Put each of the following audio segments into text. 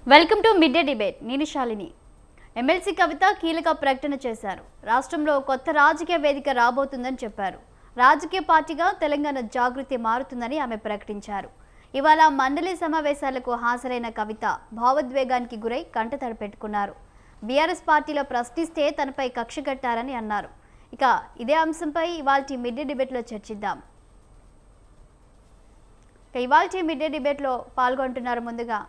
Welcome to mid day debate. నేను Shalini. MLC కవిత కీలక ప్రకటన చేశారు. రాష్ట్రంలో కొత్త రాజకీయ వేదిక రాబోతుందని చెప్పారు. రాజకీయ పార్టీగా తెలంగాణ జాగృతి మారుతుందని ఆమె ప్రకటించారు. ఇవాళ మండలి సమావేశాలకు హాజరైన కవిత భావోద్వేగానికి గురై కంటతడి పెట్టుకున్నారు. బీఆర్ఎస్ పార్టీలో ప్రశ్నిస్తే తనపై కక్ష కట్టారని అన్నారు. ఇక ఇదే అంశంపై ఇవాల్టి మిడ్ డే డిబేట్లో చర్చిద్దాం. ఇవాల్టి మిడ్ డే డిబేట్లో పాల్గొంటున్నారు ముందుగా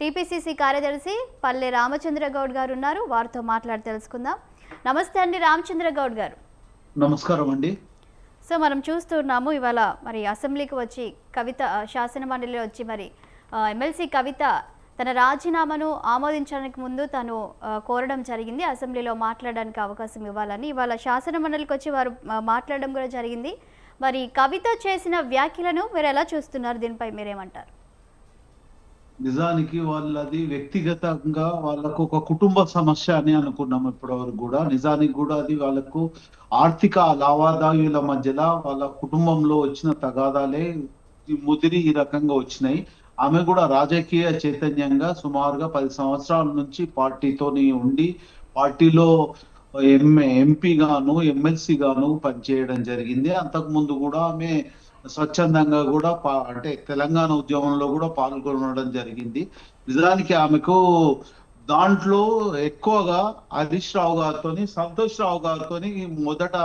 టీపీసీసీ కార్యదర్శి పల్లె రామచంద్రగౌడ్ గారు ఉన్నారు. వారితో మాట్లాడి తెలుసుకుందాం. నమస్తే అండి రామచంద్రగౌడ్ గారు. నమస్కారం అండి. సో మనం చూస్తున్నాము ఇవాళ మరి అసెంబ్లీకి వచ్చి కవిత శాసన మండలిలో వచ్చి మరి ఎమ్మెల్సీ కవిత తన రాజీనామాను ఆమోదించడానికి ముందు తను కోరడం జరిగింది. అసెంబ్లీలో మాట్లాడడానికి అవకాశం ఇవ్వాలని ఇవాళ శాసన మండలికి వచ్చి వారు మాట్లాడడం కూడా జరిగింది. మరి కవిత చేసిన వ్యాఖ్యలను మీరు ఎలా చూస్తున్నారు? దీనిపై మీరేమంటారు? నిజానికి వాళ్ళది వ్యక్తిగతంగా వాళ్ళకు ఒక కుటుంబ సమస్య అని అనుకున్నాం ఇప్పటివరకు కూడా. నిజానికి కూడా అది వాళ్ళకు ఆర్థిక లావాదేవీల మధ్యలో వాళ్ళ కుటుంబంలో వచ్చిన తగాదాలే ముదిరి ఈ రకంగా వచ్చినాయి. ఆమె కూడా రాజకీయ చైతన్యంగా సుమారుగా 10 సంవత్సరాల నుంచి పార్టీతోని ఉండి పార్టీలో ఎంపీ గాను ఎమ్మెల్సీ గాను పనిచేయడం జరిగింది. అంతకు ముందు కూడా ఆమె స్వచ్ఛందంగా కూడా అంటే తెలంగాణ ఉద్యమంలో కూడా పాల్గొనడం జరిగింది. నిజానికి ఆమెకు దాంట్లో ఎక్కువగా హరీష్ రావు గారితో సంతోష్ రావు గారితో మొదట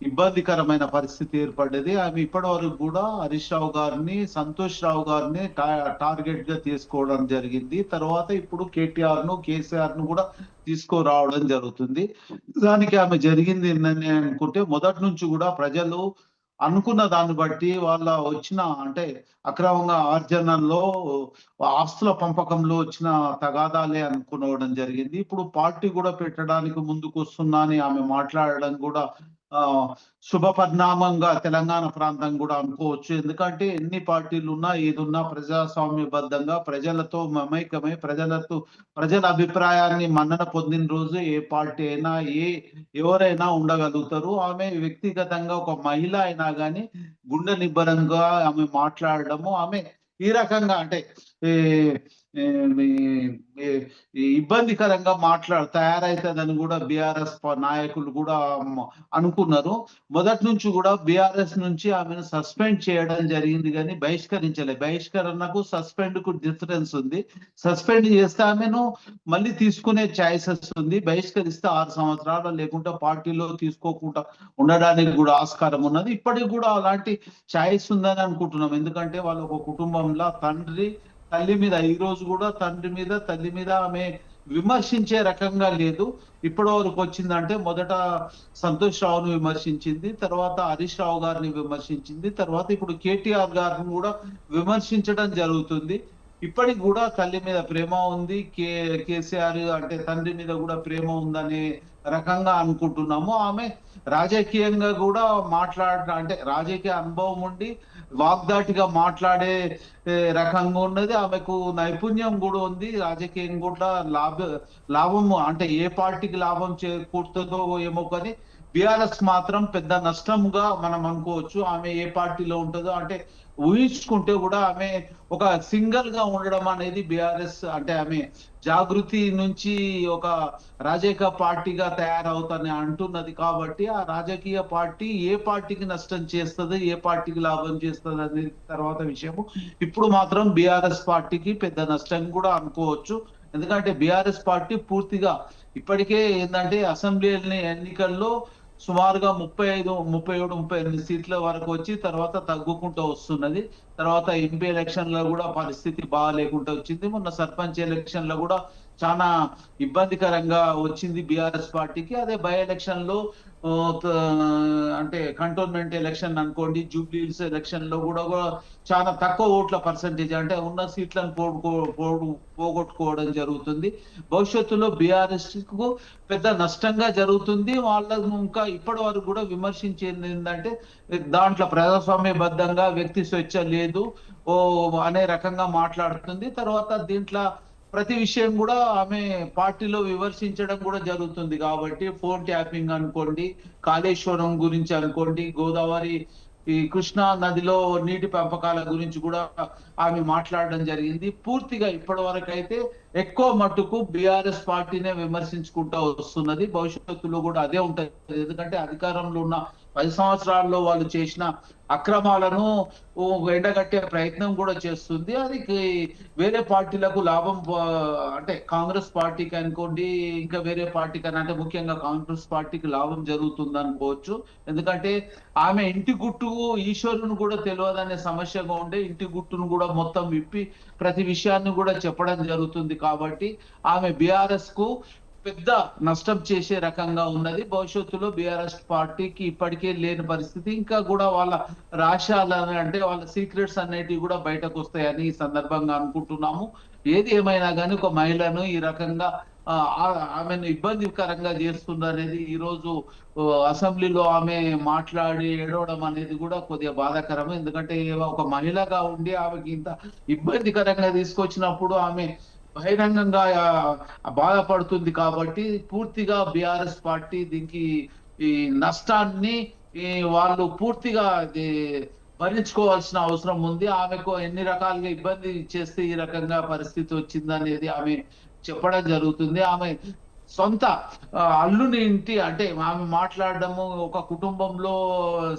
ఇబ్బందికరమైన పరిస్థితి ఏర్పడ్డది. ఆమె ఇప్పటి వరకు కూడా హరీష్ రావు గారిని సంతోష్ రావు గారిని టార్గెట్ గా తీసుకోవడం జరిగింది. తర్వాత ఇప్పుడు కేటీఆర్ ను కేసీఆర్ ను కూడా తీసుకురావడం జరుగుతుంది. దానికి ఆమె జరిగింది ఏంటని అనుకుంటే మొదటి నుంచి కూడా ప్రజలు అనుకున్న దాన్ని బట్టి వాళ్ళ వచ్చిన అంటే అక్రమంగా ఆర్జనలో ఆస్తుల పంపకంలో వచ్చిన తగాదాలే అనుకోవడం జరిగింది. ఇప్పుడు పార్టీ కూడా పెట్టడానికి ముందుకు వస్తున్నా అని ఆమె మాట్లాడడం కూడా శుభ పరిణామంగా తెలంగాణ ప్రాంతం కూడా అనుకోవచ్చు. ఎందుకంటే ఎన్ని పార్టీలు ఉన్నా ఏదున్నా ప్రజాస్వామ్యబద్ధంగా ప్రజలతో మమైకమై ప్రజల అభిప్రాయాన్ని మన్నన పొందిన రోజు ఏ పార్టీ అయినా ఎవరైనా ఉండగలుగుతారు. ఆమె వ్యక్తిగతంగా ఒక మహిళ అయినా కానీ గుండె నిబ్బరంగా ఆమె మాట్లాడడము ఆమె ఈ రకంగా అంటే ఇబ్బందికరంగా తయారైతుందని కూడా బీఆర్ఎస్ నాయకులు కూడా అనుకున్నారు. మొదటి నుంచి కూడా బీఆర్ఎస్ నుంచి ఆమెను సస్పెండ్ చేయడం జరిగింది కానీ బహిష్కరించలే. బహిష్కరణకు సస్పెండ్ కు డిఫరెన్స్ ఉంది. సస్పెండ్ చేస్తే ఆమెను మళ్ళీ తీసుకునే ఛాయిసెస్ ఉంది. బహిష్కరిస్తే 6 సంవత్సరాలు లేకుంటే పార్టీలో తీసుకోకుండా ఉండడానికి కూడా ఆస్కారం ఉన్నది. ఇప్పటికి కూడా అలాంటి ఛాయిస్ ఉందని అనుకుంటున్నాం. ఎందుకంటే వాళ్ళ ఒక కుటుంబంలో తల్లి మీద ఈ రోజు కూడా తండ్రి మీద తల్లి మీద ఆమె విమర్శించే రకంగా లేదు. ఇప్పటి వరకు వచ్చిందంటే మొదట సంతోష్ రావును విమర్శించింది, తర్వాత హరీష్ రావు గారిని విమర్శించింది, తర్వాత ఇప్పుడు కేటీఆర్ గారిని కూడా విమర్శించడం జరుగుతుంది. ఇప్పటికి కూడా తల్లి మీద ప్రేమ ఉంది, కేసీఆర్ అంటే తండ్రి మీద కూడా ప్రేమ ఉందనే రకంగా అనుకుంటున్నాము. ఆమె రాజకీయంగా కూడా అంటే రాజకీయ అనుభవం ఉండి వాగ్దాటిగా మాట్లాడే రకంగా ఉన్నది. ఆమెకు నైపుణ్యం కూడా ఉంది. రాజకీయం కూడా లాభము అంటే ఏ పార్టీకి లాభం చేకూరుతుందో ఏమో కానీ బీఆర్ఎస్ మాత్రం పెద్ద నష్టంగా మనం అనుకోవచ్చు. ఆమె ఏ పార్టీలో ఉంటుందో అంటే ఊహించుకుంటే కూడా ఆమె ఒక సింగిల్ గా ఉండడం అనేది బీఆర్ఎస్ అంటే ఆమె జాగృతి నుంచి ఒక రాజకీయ పార్టీగా తయారవుతాని అంటున్నది. కాబట్టి ఆ రాజకీయ పార్టీ ఏ పార్టీకి నష్టం చేస్తుంది, ఏ పార్టీకి లాభం చేస్తుంది అనేది తర్వాత విషయము. ఇప్పుడు మాత్రం బీఆర్ఎస్ పార్టీకి పెద్ద నష్టం కూడా అనుకోవచ్చు. ఎందుకంటే బీఆర్ఎస్ పార్టీ పూర్తిగా ఇప్పటికే ఏంటంటే అసెంబ్లీ ఎన్నికల్లో సుమారుగా 37, 38 సీట్ల వరకు వచ్చి తర్వాత తగ్గుకుంటూ వస్తున్నది. తర్వాత ఎంపీ ఎలక్షన్ లో కూడా పరిస్థితి బాగా లేకుండా వచ్చింది. మొన్న సర్పంచ్ ఎలక్షన్ లో కూడా చాలా ఇబ్బందికరంగా వచ్చింది బీఆర్ఎస్ పార్టీకి. అదే బై ఎలక్షన్ లో అంటే కంటోన్మెంట్ ఎలక్షన్ అనుకోండి, జూబ్లీహిల్స్ ఎలక్షన్ లో కూడా చాలా తక్కువ ఓట్ల పర్సంటేజ్ అంటే ఉన్న సీట్లను పోగొట్టుకోవడం జరుగుతుంది. భవిష్యత్తులో బీఆర్ఎస్ కు పెద్ద నష్టంగా జరుగుతుంది. వాళ్ళకు ఇంకా ఇప్పటి వరకు కూడా విమర్శించేది ఏంటంటే దాంట్లో ప్రజాస్వామ్యబద్ధంగా వ్యక్తి స్వేచ్ఛ లేదు అనే రకంగా మాట్లాడుతుంది. తర్వాత దీంట్లో ప్రతి విషయం కూడా ఆమె పార్టీలో విమర్శించడం కూడా జరుగుతుంది. కాబట్టి ఫోన్ ట్యాపింగ్ అనుకోండి, కాళేశ్వరం గురించి అనుకోండి, గోదావరి ఈ కృష్ణా నదిలో నీటి పెంపకాల గురించి కూడా ఆమె మాట్లాడడం జరిగింది. పూర్తిగా ఇప్పటి వరకు అయితే ఎక్కువ మట్టుకు బీఆర్ఎస్ పార్టీనే విమర్శించుకుంటూ వస్తున్నది. భవిష్యత్తులో కూడా అదే ఉంటుంది. ఎందుకంటే అధికారంలో ఉన్న 10 సంవత్సరాల్లో వాళ్ళు చేసిన అక్రమాలను ఎండగట్టే ప్రయత్నం కూడా చేస్తుంది. అది వేరే పార్టీలకు లాభం, అంటే కాంగ్రెస్ పార్టీకి అనుకోండి, ఇంకా వేరే పార్టీకి అంటే ముఖ్యంగా కాంగ్రెస్ పార్టీకి లాభం జరుగుతుంది అనుకోవచ్చు. ఎందుకంటే ఆమె ఇంటి గుట్టు ఈశ్వరుని కూడా తెలియదనే సమస్యగా ఉండే ఇంటి గుట్టును కూడా మొత్తం విప్పి ప్రతి విషయాన్ని కూడా చెప్పడం జరుగుతుంది. కాబట్టి ఆమె బీఆర్ఎస్ కు పెద్ద నష్టం చేసే రకంగా ఉన్నది. భవిష్యత్తులో బీఆర్ఎస్ పార్టీకి ఇప్పటికే లేని పరిస్థితి, ఇంకా కూడా వాళ్ళ రహస్యాలని అంటే వాళ్ళ సీక్రెట్స్ అనేటివి కూడా బయటకు వస్తాయని ఈ సందర్భంగా అనుకుంటున్నాము. ఏది ఏమైనా కానీ ఒక మహిళను ఈ రకంగా ఆమెను ఇబ్బందికరంగా చేస్తుంది అనేది ఈ రోజు అసెంబ్లీలో ఆమె మాట్లాడి ఏడవడం అనేది కూడా కొద్దిగా బాధాకరం. ఎందుకంటే ఒక మహిళగా ఉండి ఆమెకి ఇంత ఇబ్బందికరంగా తీసుకొచ్చినప్పుడు ఆమె బహిరంగంగా బాధపడుతుంది. కాబట్టి పూర్తిగా బీఆర్ఎస్ పార్టీ దీనికి ఈ నష్టాన్ని వాళ్ళు పూర్తిగా భరించుకోవాల్సిన అవసరం ఉంది. ఆమెకు ఎన్ని రకాలుగా ఇబ్బంది చేస్తే ఈ రకంగా పరిస్థితి వచ్చింది అనేది ఆమె చెప్పడం జరుగుతుంది. ఆమె సొంత అల్లుని ఇంటి అంటే ఆమె మాట్లాడడము ఒక కుటుంబంలో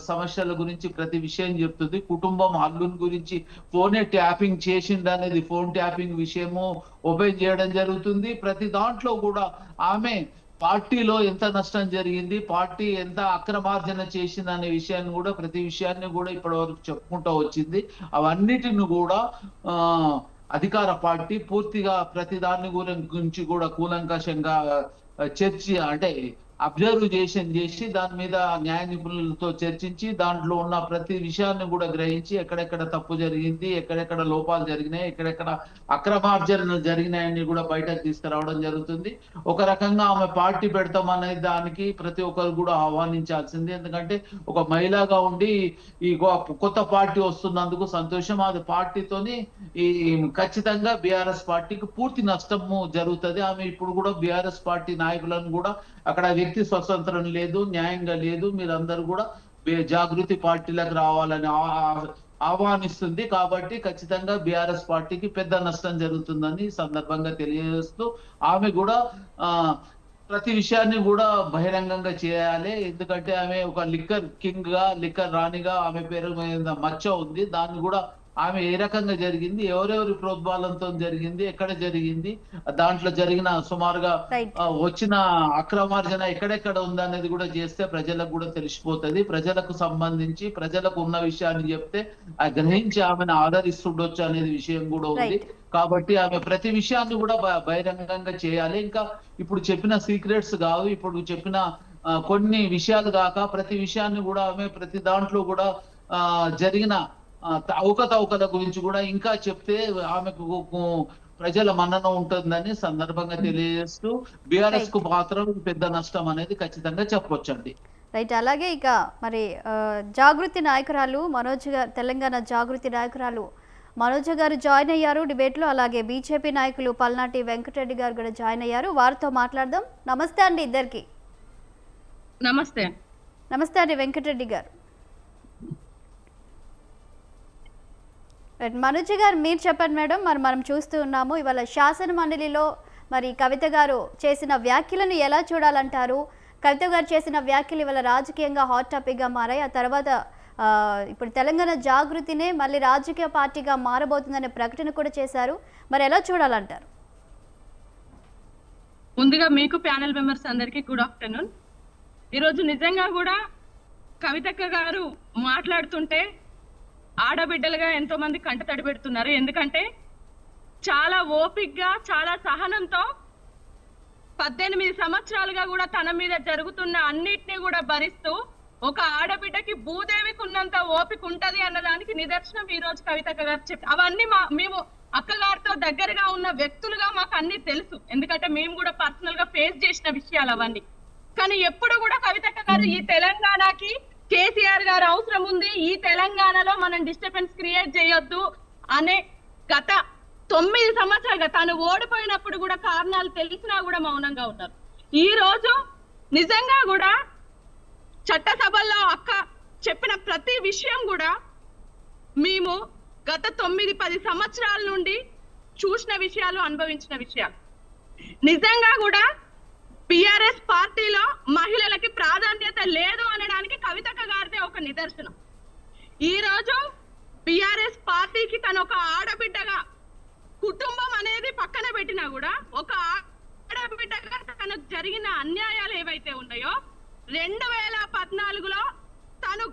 సమస్యల గురించి ప్రతి విషయం చెప్తుంది. కుటుంబం అల్లుని గురించి ఫోనే ట్యాపింగ్ చేసింది అనేది ఫోన్ ట్యాపింగ్ విషయము ఓపెన్ చేయడం జరుగుతుంది. ప్రతి దాంట్లో కూడా ఆమె పార్టీలో ఎంత నష్టం జరిగింది, పార్టీ ఎంత అక్రమార్జన చేసింది అనే విషయాన్ని కూడా ప్రతి విషయాన్ని కూడా ఇప్పటి వరకు చెప్పుకుంటూ వచ్చింది. అవన్నిటిని కూడా అధికార పార్టీ పూర్తిగా ప్రతి దాని గురించి కూడా కూలంకషంగా చర్చ అంటే అబ్జర్వేషన్ చేసి దాని మీద న్యాయ నిపుణులతో చర్చించి దాంట్లో ఉన్న ప్రతి విషయాన్ని కూడా గ్రహించి ఎక్కడెక్కడ తప్పు జరిగింది, ఎక్కడెక్కడ లోపాలు జరిగినాయి, ఎక్కడెక్కడ అక్రమార్జన జరిగినాయని కూడా బయటకు తీసుకురావడం జరుగుతుంది. ఒక రకంగా ఆమె పార్టీ పెడతామనే దానికి ప్రతి ఒక్కరు కూడా ఆహ్వానించాల్సింది. ఎందుకంటే ఒక మహిళగా ఉండి ఈ కొత్త పార్టీ వస్తున్నందుకు సంతోషం. అది పార్టీతోని ఈ ఖచ్చితంగా బీఆర్ఎస్ పార్టీకి పూర్తి నష్టము జరుగుతుంది. ఆమె ఇప్పుడు కూడా బీఆర్ఎస్ పార్టీ నాయకులను కూడా అక్కడ వ్యక్తి స్వతంత్రం లేదు, న్యాయంగా లేదు, మీరందరూ కూడా జాగృతి పార్టీలకు రావాలని ఆహ్వానిస్తుంది. కాబట్టి ఖచ్చితంగా బీఆర్ఎస్ పార్టీకి పెద్ద నష్టం జరుగుతుందని సందర్భంగా తెలియజేస్తూ ఆమె కూడా ప్రతి విషయాన్ని కూడా బహిరంగంగా చేయాలి. ఎందుకంటే ఆమె ఒక లిక్కర్ కింగ్ గా, లిక్కర్ రాణిగా ఆమె పేరు మీద మచ్చ ఉంది. దాన్ని కూడా ఆమె ఏ రకంగా జరిగింది, ఎవరెవరి ప్రోద్బలంతో జరిగింది, ఎక్కడ జరిగింది, దాంట్లో జరిగిన సుమారుగా వచ్చిన అక్రమార్జన ఎక్కడెక్కడ ఉందనేది కూడా చేస్తే ప్రజలకు కూడా తెలిసిపోతుంది. ప్రజలకు సంబంధించి ప్రజలకు ఉన్న విషయాన్ని చెప్తే గ్రహించి ఆమెను ఆదరిస్తుండొచ్చు అనేది విషయం కూడా ఉంది. కాబట్టి ఆమె ప్రతి విషయాన్ని కూడా బహిరంగంగా చేయాలి. ఇంకా ఇప్పుడు చెప్పిన సీక్రెట్స్ కావు, ఇప్పుడు చెప్పిన కొన్ని విషయాలు కాక ప్రతి విషయాన్ని కూడా ఆమె ప్రతి దాంట్లో కూడా జరిగిన అవకతవకల గురించి కూడా ఇంకా చెప్తే ఆమెకు ప్రజల మన్నన ఉంటుందని సందర్భంగా తెలియజేస్తూ బీఆర్ఎస్ కు మాత్రం పెద్ద నష్టం అనేది ఖచ్చితంగా చెప్పొచ్చండి. రైట్. అలాగే ఇక మరి జాగృతి నాయకురాలు మనోజ్ గారు, తెలంగాణ జాగృతి నాయకురాలు మనోజ్ గారు జాయిన్ అయ్యారు డిబేట్లో. అలాగే బీజేపీ నాయకులు పల్నాటి వెంకటరెడ్డి గారు కూడా జాయిన్ అయ్యారు. వారితో మాట్లాడదాం. నమస్తే అండి ఇద్దరికి. నమస్తే. నమస్తే అండి వెంకటరెడ్డి గారు. మనోజ్ గారు మీరు చెప్పండి మేడం. మనం చూస్తూ ఉన్నాము ఇవాళ శాసన మండలిలో మరి కవిత గారు చేసిన వ్యాఖ్యలను ఎలా చూడాలంటారు? కవిత గారు చేసిన వ్యాఖ్యలు ఇవాళ రాజకీయంగా హాట్ టాపిక్గా మారాయి. ఆ తర్వాత ఇప్పుడు తెలంగాణ జాగృతినే మళ్ళీ రాజకీయ పార్టీగా మారబోతుందనే ప్రకటన కూడా చేశారు. మరి ఎలా చూడాలంటారు? ముందుగా మీకు ప్యానెల్ మెంబర్స్ అందరికీ గుడ్ ఆఫ్టర్నూన్. ఈరోజు నిజంగా కూడా కవితక్క గారు మాట్లాడుతుంటే ఆడబిడ్డలుగా ఎంతో మంది కంట తడి పెడుతున్నారు. ఎందుకంటే చాలా ఓపిక్గా, చాలా సహనంతో 18 సంవత్సరాలుగా కూడా తన మీద జరుగుతున్న అన్నిటినీ కూడా భరిస్తూ ఒక ఆడబిడ్డకి భూదేవికి ఉన్నంత ఓపిక ఉంటది అన్నదానికి నిదర్శనం ఈ రోజు కవితక్క గారు చెప్పి అవన్నీ మేము అక్కగారితో దగ్గరగా ఉన్న వ్యక్తులుగా మాకు అన్ని తెలుసు. ఎందుకంటే మేము కూడా పర్సనల్ గా ఫేస్ చేసిన విషయాలు అవన్నీ. కానీ ఎప్పుడు కూడా కవితక్క గారు ఈ తెలంగాణకి కేసీఆర్ గారు అవసరం ఉంది, ఈ తెలంగాణలో మనం డిస్టర్బెన్స్ క్రియేట్ చేయొద్దు అనే గత 9 సంవత్సరాలుగా తను ఓడిపోయినప్పుడు కూడా కారణాలు తెలిసినా కూడా మౌనంగా ఉన్నారు. ఈ రోజు నిజంగా కూడా చట్టసభల్లో అక్క చెప్పిన ప్రతి విషయం కూడా మేము గత 9-10 సంవత్సరాల నుండి చూసిన విషయాలు, అనుభవించిన విషయాలు. నిజంగా కూడా బిఆర్ఎస్ పార్టీలో మహిళలకి ప్రాధాన్యత లేదు అనడానికి కవితక్క గారిదే ఒక నిదర్శనం. ఈ రోజు బిఆర్ఎస్ పార్టీకి తను ఒక ఆడబిడ్డగా, కుటుంబం అనేది పక్కన పెట్టినా కూడా ఒక ఆడబిడ్డగా తనకు జరిగిన అన్యాయాలు ఏవైతే ఉన్నాయో 2014లో తను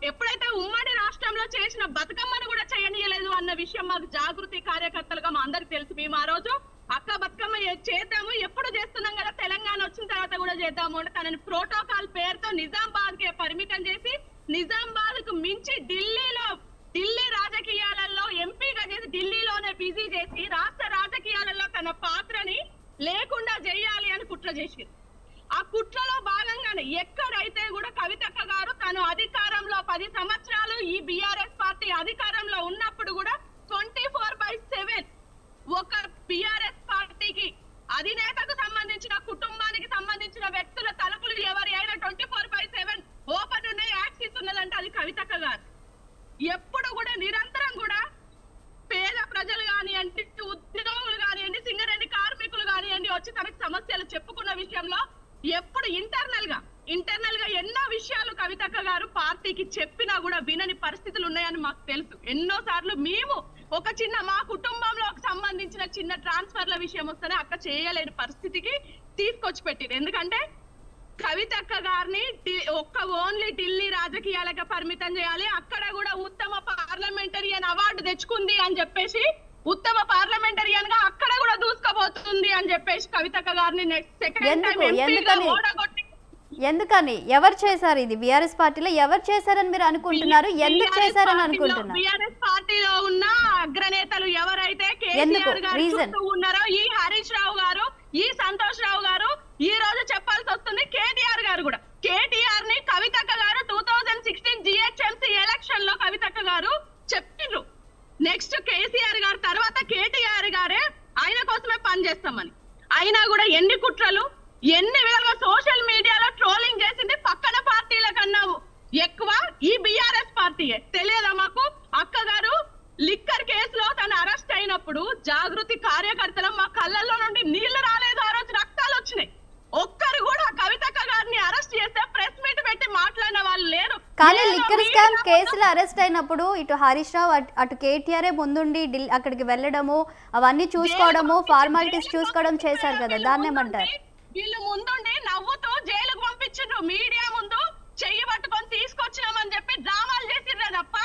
ఎప్పుడైతే ఉమ్మడి రాష్ట్రంలో చేసిన బతుకమ్మను కూడా చేయనీయలేదు అన్న విషయం మాకు జాగృతి కార్యకర్తలుగా మా అందరికి తెలుసు. మేము ఆ రోజు అక్క బతుకమ్మ చేద్దాము, ఎప్పుడు చేస్తున్నాం కదా, తెలంగాణ వచ్చిన తర్వాత కూడా చేద్దాము అంటే తనని ప్రోటోకాల్ పేరుతో నిజామాబాద్ కి పరిమితం చేసి, నిజామాబాద్ కు మించి ఢిల్లీ రాజకీయాలలో ఎంపీగా చేసి ఢిల్లీలోనే బిజీ చేసి రాష్ట్ర రాజకీయాలలో తన పాత్రని లేకుండా చేయాలి అని కుట్ర చేసింది. ఆ కుట్రలో భాగంగానే ఎక్కడైతే కూడా కవితక్క గారు తను అధికారంలో 10 సంవత్సరాలు ఈ బిఆర్ఎస్ పార్టీ అధికారంలో ఉన్నప్పుడు కూడా 24/7 ఒక బిఆర్ఎస్ పార్టీకి అధినేతకు సంబంధించిన, కుటుంబానికి సంబంధించిన వ్యక్తుల తలుపులు ఎవరి అయినా 24/7 ఓపెన్ ఉన్నాయి, యాక్సెస్ ఉన్నదంటే అది కవితక్క గారు. ఎప్పుడు కూడా నిరంతరం కూడా పేద ప్రజలు కానివ్వండి, ఉద్యోగులు కానివ్వండి, సింగరేణి కార్మికులు కానివ్వండి వచ్చి తనకి సమస్యలు చెప్పుకున్న విషయంలో ఎప్పుడు ఇంటర్నల్ గా ఎన్నో విషయాలు కవితక్క గారు పార్టీకి చెప్పినా కూడా వినని పరిస్థితులు ఉన్నాయని మాకు తెలుసు. ఎన్నో సార్లు మేము ఒక మా కుటుంబంలో సంబంధించిన చిన్న ట్రాన్స్ఫర్ల విషయం వస్తేనే అక్క చేయలేని పరిస్థితికి తీసుకొచ్చి పెట్టింది. ఎందుకంటే కవితక్క గారిని ఓన్లీ ఢిల్లీ రాజకీయాలకు పరిమితం చేయాలి, అక్కడ కూడా ఉత్తమ పార్లమెంటరియన్ అవార్డు తెచ్చుకుంది అని చెప్పేసి, ఉత్తమ పార్లమెంటరియన్ గా అక్కడ కూడా దూసుకుపోతుంది అని చెప్పేసి కవితక్క గారిని నెక్స్ట్ సెకండ్ టైం ఓడగొట్టి. ఎందుకని, ఎవరు చేశారు ఇది? బిఆర్ఎస్ పార్టీలో ఎవరు చేశారని మీరు అనుకుంటున్నారు? ఎందుకు చేశారని అనుకుంటున్నారు? బిఆర్ఎస్ పార్టీలో ఉన్న అగ్రనేతలు ఎవరైతే కేసీఆర్ గారు చుట్టూ ఉన్నారో, ఈ హరీష్ రావు గారు, ఈ సంతోష్ రావు గారు, ఈ రోజు చెప్పాల్సి వస్తుంది కేటీఆర్ గారు కూడా. కేటీఆర్ ని కవితక్క గారు 2016 జిహెచ్ఎంసీ ఎలక్షన్ లో కవితక్క గారు చెప్పిండ్రు, నెక్స్ట్ కేసీఆర్ గారు తర్వాత కేటీఆర్ గారే ఆయన కోసమే పనిచేస్తామని. అయినా కూడా ఎన్ని కుట్రలు, ఎన్ని విధాలుగా సోషల్ మీడియాలో ట్రోలింగ్ చేసింది పక్కన పార్టీల కన్నా ఎక్కువ ఈ బిఆర్ఎస్ పార్టీయే. తెలియదా మాకు? అక్క గారు లిక్కర్ కేసులో తను అరెస్ట్ అయినప్పుడు జాగృతి కార్యకర్తలు మా కళ్ళల్లో నుండి నీళ్లు రాలేదు, ఆ రోజు రక్తాలు వచ్చినాయి. ఒక్కరు కూడా కవితక్క గారిని అరెస్ట్ చేస్తే ప్రెస్ మీట్ పెట్టి మాట్లాడిన వాళ్ళు లేరు. కానీ లిక్కర్ స్కామ్ కేసులో అరెస్ట్ అయినప్పుడు ఇటు హరీష్ రావు అటు కేటీఆర్ ముందుండి అక్కడికి వెళ్ళడము, అవన్నీ చూసుకోవడము, ఫార్మాలిటీస్ చూసుకోవడం చేశారు కదా, దాన్ని ఏమంటారు? వీళ్ళు ముందుండి నవ్వుతూ జైలుకు పంపించారు, మీడియా ముందు చెయ్యి పట్టుకొని తీసుకొచ్చినామని చెప్పి డ్రామాలు చేసిర్రే తప్ప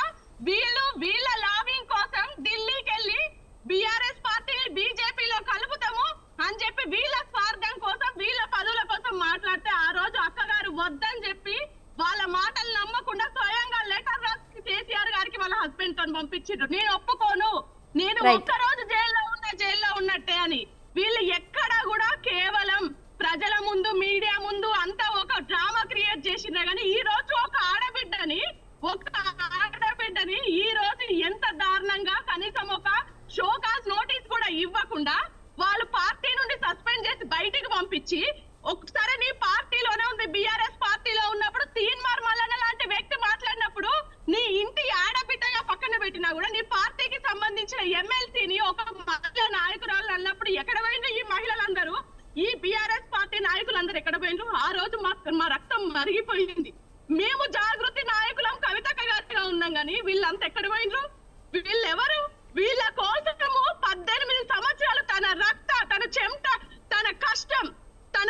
వీళ్ళ లాబింగ్ కోసం ఢిల్లీకి వెళ్ళి బిఆర్ఎస్ పార్టీని బీజేపీలో కలుపుతాము అని చెప్పి వీళ్ళ స్వార్థం కోసం, వీళ్ళ పదవుల కోసం మాట్లాడితే ఆ రోజు అక్కగారు వద్దని చెప్పి వాళ్ళ మాటలు నమ్మకుండా స్వయంగా లెటర్ రాసి కేసీఆర్ గారికి వాళ్ళ హస్బెండ్ తో పంపించారు. నేను ఒప్పుకోను, నేను ఒక్కరోజు జైల్లో ఉన్నట్టే అని. వీళ్ళు ఎక్కడా కూడా కేవలం ప్రజల ముందు, మీడియా ముందు అంతా ఒక డ్రామా క్రియేట్ చేసినా గానీ ఈ రోజు ఒక ఆడబిడ్డని ఈ రోజు ఎంత దారుణంగా కనీసం ఒక షోకాజ్ నోటీస్ కూడా ఇవ్వకుండా వాళ్ళు పార్టీ నుండి సస్పెండ్ చేసి బయటికి పంపించి, ఒకసారి నీ పార్టీలోనే ఉంది, బిఆర్ఎస్ పార్టీలో ఉన్నప్పుడు తీన్మార్ మల్లన్న లాంటి వ్యక్తి మాట్లాడినప్పుడు నీ ఇంటి ఆడబిడ్డగా పక్కన పెట్టినా కూడా నీ పార్టీకి సంబంధించిన ఎమ్మెల్సీని ఒక మహిళా నాయకురాలు అన్నప్పుడు ఎక్కడ పోయింది ఈ మహిళలందరూ? ఈ బిఆర్ఎస్ పార్టీ నాయకులందరూ ఎక్కడ పోయిండ్రు? ఆ రోజు మా రక్తం మరిగిపోయింది. మేము జాగృతి నాయకులం కవితక్క గారిగా ఉన్నాం గానీ వీళ్ళంతా ఎక్కడ పోయిండ్రు? వీళ్ళెవరు? వీళ్ళ కోసము 18 సంవత్సరాలు తన తన చెమట, తన కష్టం, తన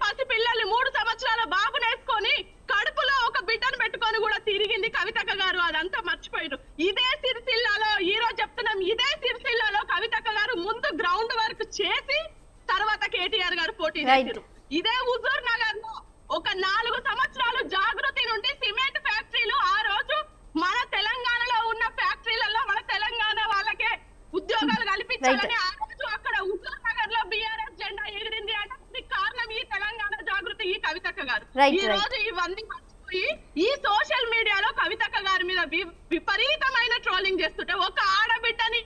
పసి పిల్లల్ని 3 సంవత్సరాల బాబునేసుకొని కడుపులో ఒక బిడ్డను పెట్టుకొని కూడా తిరిగింది కవితక్క గారు. అదంతా మర్చిపోయారు. ఇదే సిరిసిల్లాలో ఈ రోజు చెప్తున్నాం, ఇదే సిరిసిల్లాలో కవితక్క గారు ముందు గ్రౌండ్ వర్క్ చేసి తర్వాత కేటీఆర్ గారు పోటీ చేశారు. ఇదే హుజూర్ నగర్ లో ఒక 4 సంవత్సరాలు జాగృతి నుండి సిమెంట్ ఫ్యాక్టరీలు, ఆ రోజు మన తెలంగాణలో ఉన్న ఫ్యాక్టరీలలో మన తెలంగాణ వాళ్ళకే ఉద్యోగాలు కల్పించాలని ఆ రోజు అక్కడ హుజూర్ నగర్ లో బిఆర్ఎస్ జెండా ఎగిరింది అంటే కారణం ఈ తెలంగాణ జాగృతి, ఈ కవితక్క గారు. ఈ రోజు ఇవన్నీ మర్చిపోయి ఈ సోషల్ మీడియాలో కవితక్క గారి మీద విపరీతమైన ట్రోలింగ్ చేస్తుంటే ఒక ఆడబిడ్డని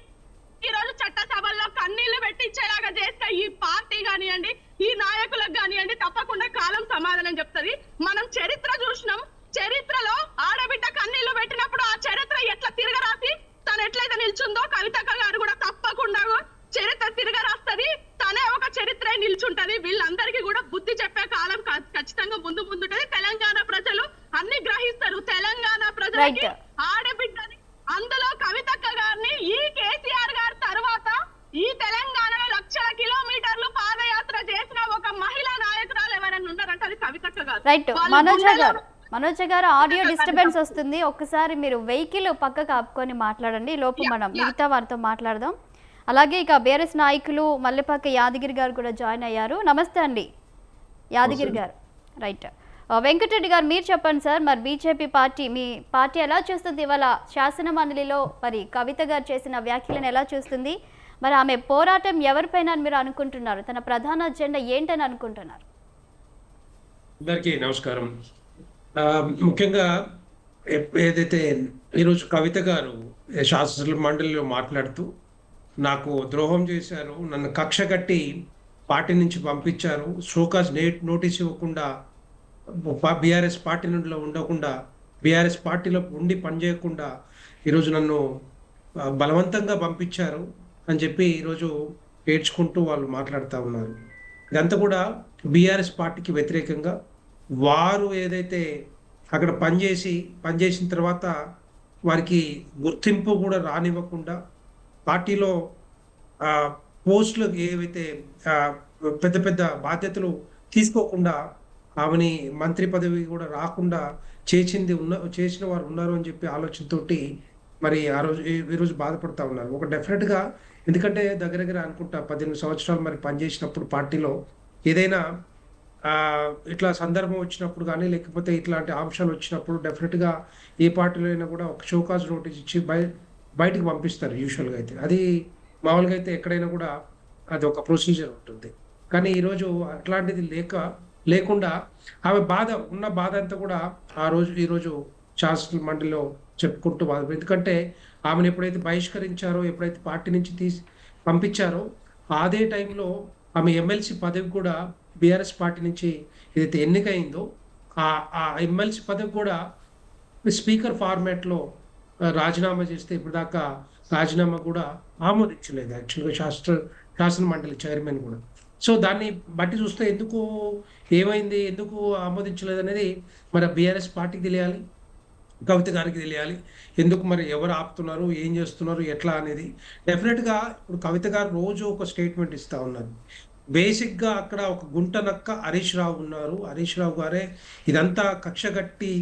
ఈ రోజు చట్టసభల్లో కన్నీళ్లు పెట్టించేలాగా చేస్తే ఈ పార్టీ కానివ్వండి, ఈ నాయకులకు కానివ్వండి తప్పకుండా కాలం సమాధానం చెప్తుంది. మనం చరిత్ర చూసినాం, చరిత్రలో ఆడబిడ్డ కన్నీళ్లు పెట్టినప్పుడు ఆ చరిత్ర ఎట్లా తిరగరాసి రైట్. వాళ్ళ మనోజ గుండెలో గారు, మనోజ గారు ఆడియో డిస్టర్బెన్స్ వస్తుంది. ఒక్కసారి మీరు వెహికల్ పక్కకు ఆపుకొని మాట్లాడండి. ఈ లోపు మనం మిగతా వారితో మాట్లాడదాం. అలాగే ఇక బీఆర్ఎస్ నాయకులు మల్లెపాక యాదగిరి గారు కూడా జాయిన్ అయ్యారు. నమస్తే అండి యాదగిరి గారు. రైట్. వెంకటరెడ్డి గారు మీరు చెప్పండి సార్, మరి బీజేపీ పార్టీ, మీ పార్టీ ఎలా చూస్తుంది ఇవాళ శాసన మండలిలో మరి కవిత గారు చేసిన వ్యాఖ్యలను ఎలా చూస్తుంది? మరి ఆమె పోరాటం ఎవరిపైన అని మీరు అనుకుంటున్నారు? తన ప్రధాన అజెండా ఏంటని అనుకుంటున్నారు? అందరికీ నమస్కారం. ముఖ్యంగా ఏదైతే ఈరోజు కవిత గారు శాసన మండలిలో మాట్లాడుతూ నాకు ద్రోహం చేశారు, నన్ను కక్ష కట్టి పార్టీ నుంచి పంపించారు, షోకాజ్ నోటీస్ ఇవ్వకుండా బీఆర్ఎస్ పార్టీ నుండి ఉండకుండా బీఆర్ఎస్ పార్టీలో ఉండి పనిచేయకుండా ఈరోజు నన్ను బలవంతంగా పంపించారు అని చెప్పి ఈరోజు ఏడ్చుకుంటూ వాళ్ళు మాట్లాడుతూ ఉన్నారు. ఇదంతా కూడా బీఆర్ఎస్ పార్టీకి వ్యతిరేకంగా, వారు ఏదైతే అక్కడ పనిచేసిన తర్వాత వారికి గుర్తింపు కూడా రానివ్వకుండా, పార్టీలో పోస్టులు ఏవైతే పెద్ద పెద్ద బాధ్యతలు తీసుకోకుండా ఆమెని మంత్రి పదవి కూడా రాకుండా చేసిన వారు ఉన్నారు అని చెప్పి ఆలోచనతోటి మరి ఈరోజు బాధపడతా ఉన్నారు. ఒక డెఫినెట్గా, ఎందుకంటే దగ్గర అనుకుంటా 18 సంవత్సరాలు మరి పనిచేసినప్పుడు పార్టీలో ఏదైనా ఇట్లా సందర్భం వచ్చినప్పుడు కానీ లేకపోతే ఇట్లాంటి అంశాలు వచ్చినప్పుడు డెఫినెట్గా ఏ పార్టీలో అయినా కూడా ఒక షోకాజ్ నోటీస్ ఇచ్చి బయటికి పంపిస్తారు యూజువల్గా అయితే. అది మామూలుగా అయితే ఎక్కడైనా కూడా అది ఒక ప్రొసీజర్ ఉంటుంది. కానీ ఈరోజు అట్లాంటిది లేకుండా ఆమె ఉన్న బాధ అంతా కూడా ఈరోజు శాసన మండలిలో చెప్పుకుంటూ బాధ. ఎందుకంటే ఆమెను ఎప్పుడైతే బహిష్కరించారో, ఎప్పుడైతే పార్టీ నుంచి పంపించారో అదే టైంలో ఆమె ఎమ్మెల్సీ పదవి కూడా బీఆర్ఎస్ పార్టీ నుంచి ఏదైతే ఎన్నికైందో ఆ ఎమ్మెల్సీ పదవి కూడా స్పీకర్ ఫార్మాట్లో రాజీనామా చేస్తే ఇప్పుడు దాకా రాజీనామా కూడా ఆమోదించలేదు యాక్చువల్గా శాసన మండలి చైర్మన్ కూడా. సో దాన్ని బట్టి చూస్తే ఏమైంది, ఎందుకు ఆమోదించలేదు అనేది మరి బీఆర్ఎస్ పార్టీకి తెలియాలి, కవిత గారికి తెలియాలి. ఎందుకు మరి ఎవరు ఆపుతున్నారు, ఏం చేస్తున్నారు, ఎట్లా అనేది. డెఫినెట్గా ఇప్పుడు కవిత గారు రోజు ఒక స్టేట్మెంట్ ఇస్తూ ఉన్నారు. బేసిక్గా అక్కడ ఒక గుంట నక్క హరీష్ రావు ఉన్నారు. హరీష్ రావు గారే ఇదంతా కక్ష కట్టి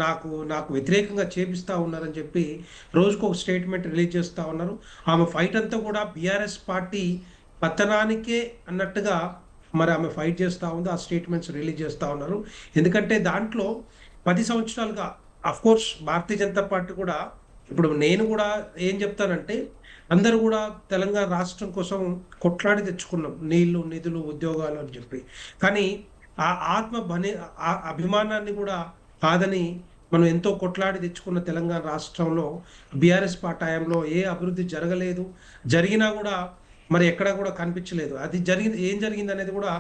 నాకు వ్యతిరేకంగా చేపిస్తూ ఉన్నారని చెప్పి రోజుకు ఒక స్టేట్మెంట్ రిలీజ్ చేస్తూ ఉన్నారు. ఆమె ఫైట్ అంతా కూడా బీఆర్ఎస్ పార్టీ పతనానికే అన్నట్టుగా మరి ఆమె ఫైట్ చేస్తూ ఉంది. ఆ స్టేట్మెంట్స్ రిలీజ్ చేస్తూ ఉన్నారు. ఎందుకంటే దాంట్లో 10 సంవత్సరాలుగా కోర్స్ భారతీయ జనతా పార్టీ కూడా, ఇప్పుడు నేను కూడా ఏం చెప్తానంటే, అందరూ కూడా తెలంగాణ రాష్ట్రం కోసం కొట్లాడి తెచ్చుకున్నాం, నీళ్లు, నిధులు, ఉద్యోగాలు అని చెప్పి. కానీ ఆ అభిమానాన్ని కూడా కాదని మనం ఎంతో కొట్లాడి తెచ్చుకున్న తెలంగాణ రాష్ట్రంలో బీఆర్ఎస్ పార్టీలో ఏ అభివృద్ధి జరగలేదు, జరిగినా కూడా మరి ఎక్కడా కూడా కనిపించలేదు. అది ఏం జరిగింది అనేది కూడా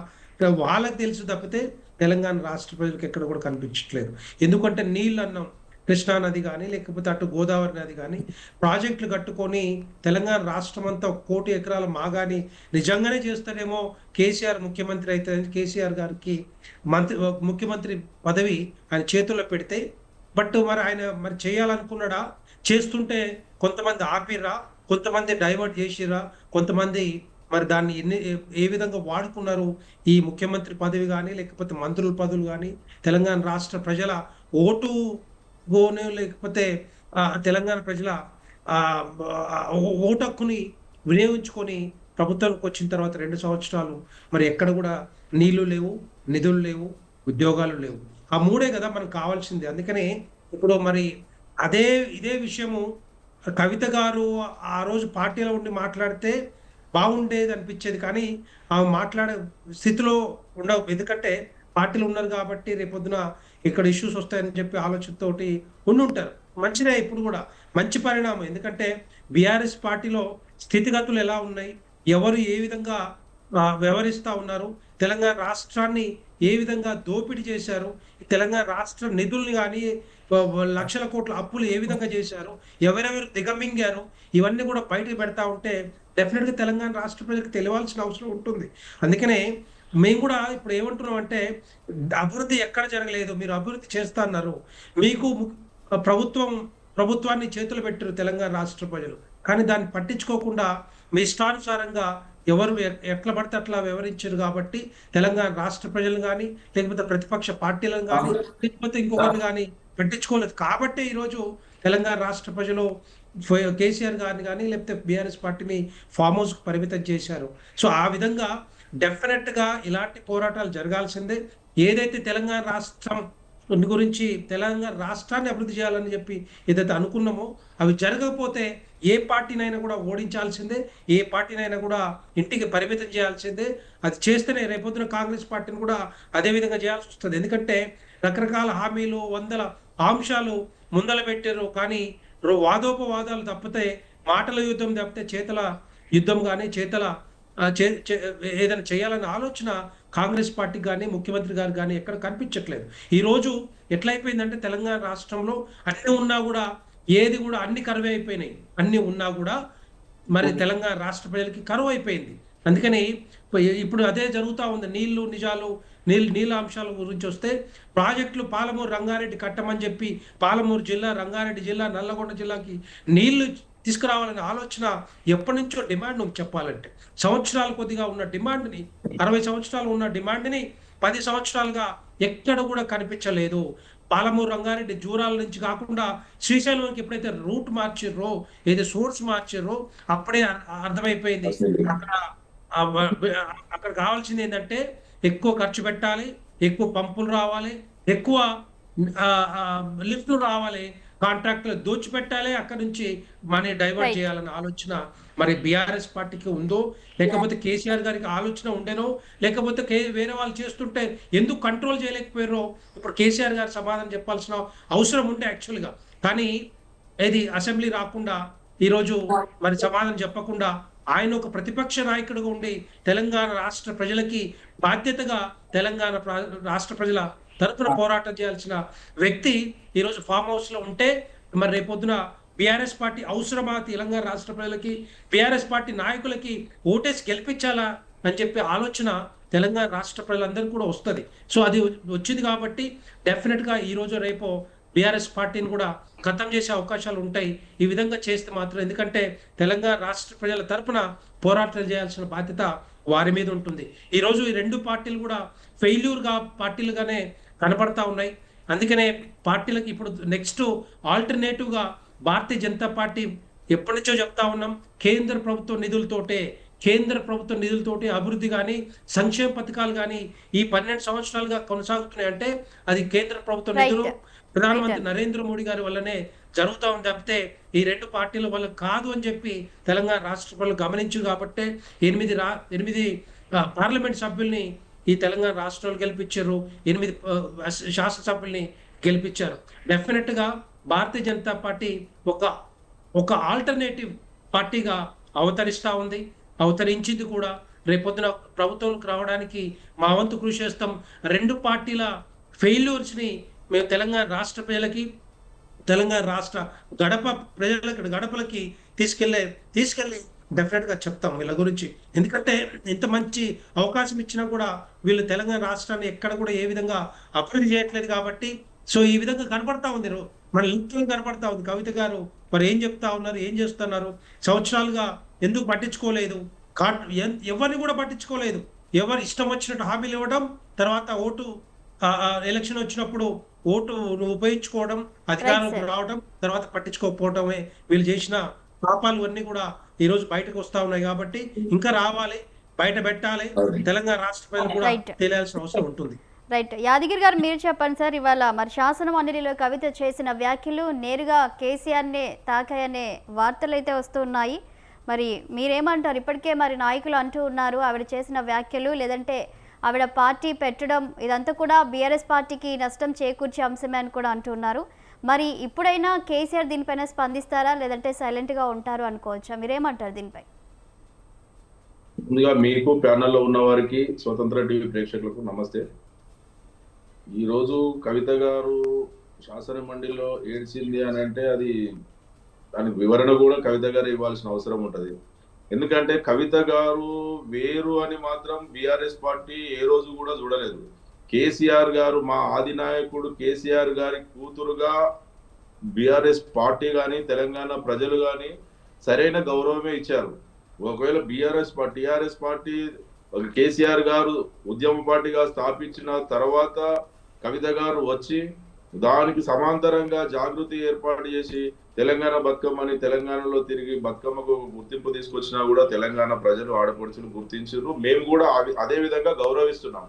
వాళ్ళకి తెలుసు తప్పితే తెలంగాణ రాష్ట్ర ప్రజలకు ఎక్కడ కూడా కనిపించట్లేదు. ఎందుకంటే నీళ్ళు అన్నాం, కృష్ణా నది కానీ లేకపోతే అటు గోదావరి నది కానీ ప్రాజెక్టులు కట్టుకొని తెలంగాణ రాష్ట్రం అంతా 1 కోటి ఎకరాల మాగాని నిజంగానే చేస్తాడేమో కేసీఆర్ ముఖ్యమంత్రి అయితే, కేసీఆర్ గారికి ముఖ్యమంత్రి పదవి ఆయన చేతుల్లో పెడితే, బట్ మరి ఆయన మరి చేయాలనుకున్నాడా, చేస్తుంటే కొంతమంది ఆపిర్రా, కొంతమంది డైవర్ట్ చేసిరా, కొంతమంది మరి దాన్ని ఏ విధంగా వాడుకున్నారు, ఈ ముఖ్యమంత్రి పదవి కానీ లేకపోతే మంత్రుల పదవులు కానీ తెలంగాణ రాష్ట్ర ప్రజల ఓటుగోను లేకపోతే తెలంగాణ ప్రజల ఓటు హక్కుని వినియోగించుకొని ప్రభుత్వానికి వచ్చిన తర్వాత 2 సంవత్సరాలు మరి ఎక్కడ కూడా నీళ్లు లేవు, నిధులు లేవు, ఉద్యోగాలు లేవు. ఆ 3 కదా మనకు కావాల్సింది. అందుకనే ఇప్పుడు మరి ఇదే విషయము కవిత గారు ఆ రోజు పార్టీలో ఉండి మాట్లాడితే బాగుండేది అనిపించేది. కానీ ఆమె మాట్లాడే స్థితిలో ఉండవు. ఎందుకంటే పార్టీలు ఉన్నారు కాబట్టి రేపొద్దున ఇక్కడ ఇష్యూస్ వస్తాయని చెప్పి ఆలోచనతోటి ఉండుంటారు. మంచిదే, ఇప్పుడు కూడా మంచి పరిణామం. ఎందుకంటే బీఆర్ఎస్ పార్టీలో స్థితిగతులు ఎలా ఉన్నాయి, ఎవరు ఏ విధంగా వ్యవహరిస్తూ ఉన్నారు, తెలంగాణ రాష్ట్రాన్ని ఏ విధంగా దోపిడీ చేశారు, తెలంగాణ రాష్ట్ర నిధుల్ని కానీ లక్షల కోట్ల అప్పులు ఏ విధంగా చేశారు, ఎవరెవరు దిగమింగారు, ఇవన్నీ కూడా బయటకు పెడతా ఉంటే డెఫినెట్గా తెలంగాణ రాష్ట్ర ప్రజలకు తెలియాల్సిన అవసరం ఉంటుంది. అందుకనే మేము కూడా ఇప్పుడు ఏమంటున్నాం అంటే, అభివృద్ధి ఎక్కడ జరగలేదు, మీరు అభివృద్ధి చేస్తా అన్నారు, మీకు ప్రభుత్వాన్ని చేతులు పెట్టారు తెలంగాణ రాష్ట్ర ప్రజలు, కానీ దాన్ని పట్టించుకోకుండా మీ ఇష్టానుసారంగా ఎవరు ఎట్లా పడితే అట్లా వివరించారు కాబట్టి తెలంగాణ రాష్ట్ర ప్రజలు కానీ లేకపోతే ప్రతిపక్ష పార్టీలను కానీ లేకపోతే ఇంకొకరిని కానీ పట్టించుకోలేదు కాబట్టి ఈరోజు తెలంగాణ రాష్ట్ర ప్రజలు కేసీఆర్ గారిని కానీ లేకపోతే బీఆర్ఎస్ పార్టీని ఫామ్ హౌస్కు పరిమితం చేశారు. సో ఆ విధంగా డెఫినెట్గా ఇలాంటి పోరాటాలు జరగాల్సిందే. ఏదైతే తెలంగాణ రాష్ట్రం గురించి తెలంగాణ రాష్ట్రాన్ని అభివృద్ధి చేయాలని చెప్పి ఏదైతే అనుకున్నామో అవి జరగకపోతే ఏ పార్టీనైనా కూడా ఓడించాల్సిందే, ఏ పార్టీనైనా కూడా ఇంటికి పరిమితం చేయాల్సిందే. అది చేస్తేనే రేపొద్దున కాంగ్రెస్ పార్టీని కూడా అదే విధంగా చేయాల్సి వస్తుంది. ఎందుకంటే రకరకాల హామీలు, వందల అంశాలు ముందల పెట్టారు, కానీ వాదోపవాదాలు తప్పితే మాటల యుద్ధం తప్పితే చేతల యుద్ధం కానీ ఏదైనా చేయాలనే ఆలోచన కాంగ్రెస్ పార్టీకి కానీ ముఖ్యమంత్రి గారు కానీ ఎక్కడ కనిపించట్లేదు. ఈరోజు ఎట్లయిపోయిందంటే తెలంగాణ రాష్ట్రంలో అన్ని ఉన్నా కూడా ఏది కూడా అన్ని కరువు అయిపోయినాయి. అన్ని ఉన్నా కూడా మరి తెలంగాణ రాష్ట్ర ప్రజలకి కరువు అయిపోయింది. అందుకని ఇప్పుడు అదే జరుగుతూ ఉంది. నీళ్ళ అంశాల గురించి వస్తే ప్రాజెక్టులు పాలమూరు రంగారెడ్డి కట్టమని చెప్పి పాలమూరు జిల్లా, రంగారెడ్డి జిల్లా, నల్లగొండ జిల్లాకి నీళ్లు తీసుకురావాలనే ఆలోచన ఎప్పటి నుంచో డిమాండ్ చెప్పాలంటే సంవత్సరాల కొద్దిగా ఉన్న డిమాండ్ని 60 సంవత్సరాలు ఉన్న డిమాండ్ని 10 సంవత్సరాలుగా ఎక్కడ కూడా కనిపించలేదు. పాలమూరు రంగారెడ్డి జూరాల నుంచి కాకుండా శ్రీశైలంకి ఎప్పుడైతే రూట్ మార్చిర్రో, ఏదో సోర్స్ మార్చిర్రో అప్పుడే అర్థమైపోయింది అక్కడ కావాల్సింది ఏంటంటే ఎక్కువ ఖర్చు పెట్టాలి, ఎక్కువ పంపులు రావాలి, ఎక్కువ లిఫ్ట్లు రావాలి, కాంట్రాక్టులు దోచిపెట్టాలి, అక్కడ నుంచి మనీ డైవర్ట్ చేయాలన్న ఆలోచన మరి బీఆర్ఎస్ పార్టీకి ఉందో, లేకపోతే కేసీఆర్ గారికి ఆలోచన ఉండేనో, లేకపోతే వేరే వాళ్ళు చేస్తుంటే ఎందుకు కంట్రోల్ చేయలేకపోయారో ఇప్పుడు కేసీఆర్ గారు సమాధానం చెప్పాల్సిన అవసరం ఉండే యాక్చువల్గా. కానీ ఏది అసెంబ్లీ రాకుండా ఈరోజు మరి సమాధానం చెప్పకుండా ఆయన ఒక ప్రతిపక్ష నాయకుడిగా ఉండి తెలంగాణ రాష్ట్ర ప్రజలకి బాధ్యతగా తెలంగాణ రాష్ట్ర ప్రజల తరపున పోరాటం చేయాల్సిన వ్యక్తి ఈరోజు ఫామ్ హౌస్ లో ఉంటే మరి రేపొద్దున బీఆర్ఎస్ పార్టీ అవసరమా తెలంగాణ రాష్ట్ర ప్రజలకి, బీఆర్ఎస్ పార్టీ నాయకులకి ఓటేసి గెలిపించాలా అని చెప్పి ఆలోచన తెలంగాణ రాష్ట్ర ప్రజలందరికీ కూడా వస్తుంది. సో అది వచ్చింది కాబట్టి డెఫినెట్గా ఈరోజు రేపు బీఆర్ఎస్ పార్టీని కూడా ఖతం చేసే అవకాశాలు ఉంటాయి ఈ విధంగా చేస్తే మాత్రం. ఎందుకంటే తెలంగాణ రాష్ట్ర ప్రజల తరపున పోరాటాలు చేయాల్సిన బాధ్యత వారి మీద ఉంటుంది. ఈరోజు ఈ రెండు పార్టీలు కూడా ఫెయిల్యూర్గా పార్టీలుగానే కనపడతా ఉన్నాయి. అందుకనే పార్టీలకు ఇప్పుడు నెక్స్ట్ ఆల్టర్నేటివ్గా భారతీయ జనతా పార్టీ ఎప్పటి నుంచో చెప్తా ఉన్నాం, కేంద్ర ప్రభుత్వ నిధులతోటి అభివృద్ధి కానీ సంక్షేమ పథకాలు కానీ ఈ 12 సంవత్సరాలుగా కొనసాగుతున్నాయి అంటే అది కేంద్ర ప్రభుత్వ నిధులు ప్రధానమంత్రి నరేంద్ర మోడీ గారి వల్లనే జరుగుతూ ఉంది తప్పితే ఈ రెండు పార్టీల వల్ల కాదు అని చెప్పి తెలంగాణ రాష్ట్ర ప్రజలు గమనించారు. కాబట్టి 8 పార్లమెంట్ సభ్యుల్ని ఈ తెలంగాణ రాష్ట్రాలు గెలిపించారు, 8 శాసనసభ్యుల్ని గెలిపించారు. డెఫినెట్గా భారతీయ జనతా పార్టీ ఒక ఆల్టర్నేటివ్ పార్టీగా అవతరించింది కూడా. రేపొద్దున ప్రభుత్వంకి రావడానికి మా వంతు కృషి చేస్తాం. రెండు పార్టీల ఫెయిల్యూర్స్ని మేము తెలంగాణ రాష్ట్ర ప్రజలకి, తెలంగాణ రాష్ట్ర గడపలకి తీసుకెళ్ళి డెఫినెట్గా చెప్తాం వీళ్ళ గురించి. ఎందుకంటే ఇంత మంచి అవకాశం ఇచ్చినా కూడా వీళ్ళు తెలంగాణ రాష్ట్రాన్ని ఎక్కడ కూడా ఏ విధంగా అభివృద్ధి చేయట్లేదు కాబట్టి సో ఈ విధంగా కనపడతా ఉంది, మన లింక్లో కనపడతా ఉంది. కవిత గారు మరి ఏం చెప్తా ఉన్నారు, ఏం చేస్తున్నారు, సంవత్సరాలుగా ఎందుకు పట్టించుకోలేదు, ఎవరిని కూడా పట్టించుకోలేదు. ఎవరు ఇష్టం వచ్చినట్టు హామీలు ఇవ్వడం, తర్వాత ఓటు ఎలక్షన్ వచ్చినప్పుడు ఓటు ఉపయోగించుకోవడం, అధికారంలోకి రావడం, తర్వాత పట్టించుకోకపోవడమే వీళ్ళు చేసిన పాపాలు అన్నీ కూడా ఈ రోజు బయటకు వస్తా ఉన్నాయి. కాబట్టి ఇంకా రావాలి, బయట పెట్టాలి, తెలంగాణ రాష్ట్ర ప్రజలు కూడా తెలియాల్సిన అవసరం ఉంటుంది. రైట్, యాదగిరి గారు మీరు చెప్పండి సార్. ఇవాళ మరి శాసన మండలిలో కవిత చేసిన వ్యాఖ్యలు నేరుగా కేసీఆర్నే తాకాయనే వార్తలు అయితే వస్తున్నాయి. మరి మీరేమంటారు? ఇప్పటికే మరి నాయకులు అంటూ ఉన్నారు ఆవిడ చేసిన వ్యాఖ్యలు లేదంటే ఆవిడ పార్టీ పెట్టడం ఇదంతా కూడా బీఆర్ఎస్ పార్టీకి నష్టం చేకూర్చే అంశమే అని కూడా అంటున్నారు. మరి ఇప్పుడైనా కేసీఆర్ దీనిపైన స్పందిస్తారా లేదంటే సైలెంట్గా ఉంటారు అనుకోవచ్చా? మీరేమంటారు దీనిపై? ముందుగా మీకు ప్యానల్లో ఉన్న వారికి, స్వతంత్ర టీవీ ప్రేక్షకులకు నమస్తే. ఈరోజు కవిత గారు శాసన మండలిలో ఏడ్చింది అని అంటే అది దానికి వివరణ కూడా కవిత గారు ఇవ్వాల్సిన అవసరం ఉంటుంది. ఎందుకంటే కవిత గారు వేరు అని మాత్రం బీఆర్ఎస్ పార్టీ ఏ రోజు కూడా చూడలేదు. కేసీఆర్ గారు, మా ఆది నాయకుడు కేసీఆర్ గారి కూతురుగా బీఆర్ఎస్ పార్టీ కానీ తెలంగాణ ప్రజలు కానీ సరైన గౌరవమే ఇచ్చారు. ఒకవేళ టిఆర్ఎస్ పార్టీ కేసీఆర్ గారు ఉద్యమ పార్టీగా స్థాపించిన తర్వాత కవిత గారు వచ్చి దానికి సమాంతరంగా జాగృతి ఏర్పాటు చేసి తెలంగాణ బతుకమ్మని తెలంగాణలో తిరిగి బతుకమ్మకు గుర్తింపు తీసుకొచ్చినా కూడా తెలంగాణ ప్రజలు ఆడపడుచులు గుర్తించారు. మేము కూడా అదే విధంగా గౌరవిస్తున్నాం.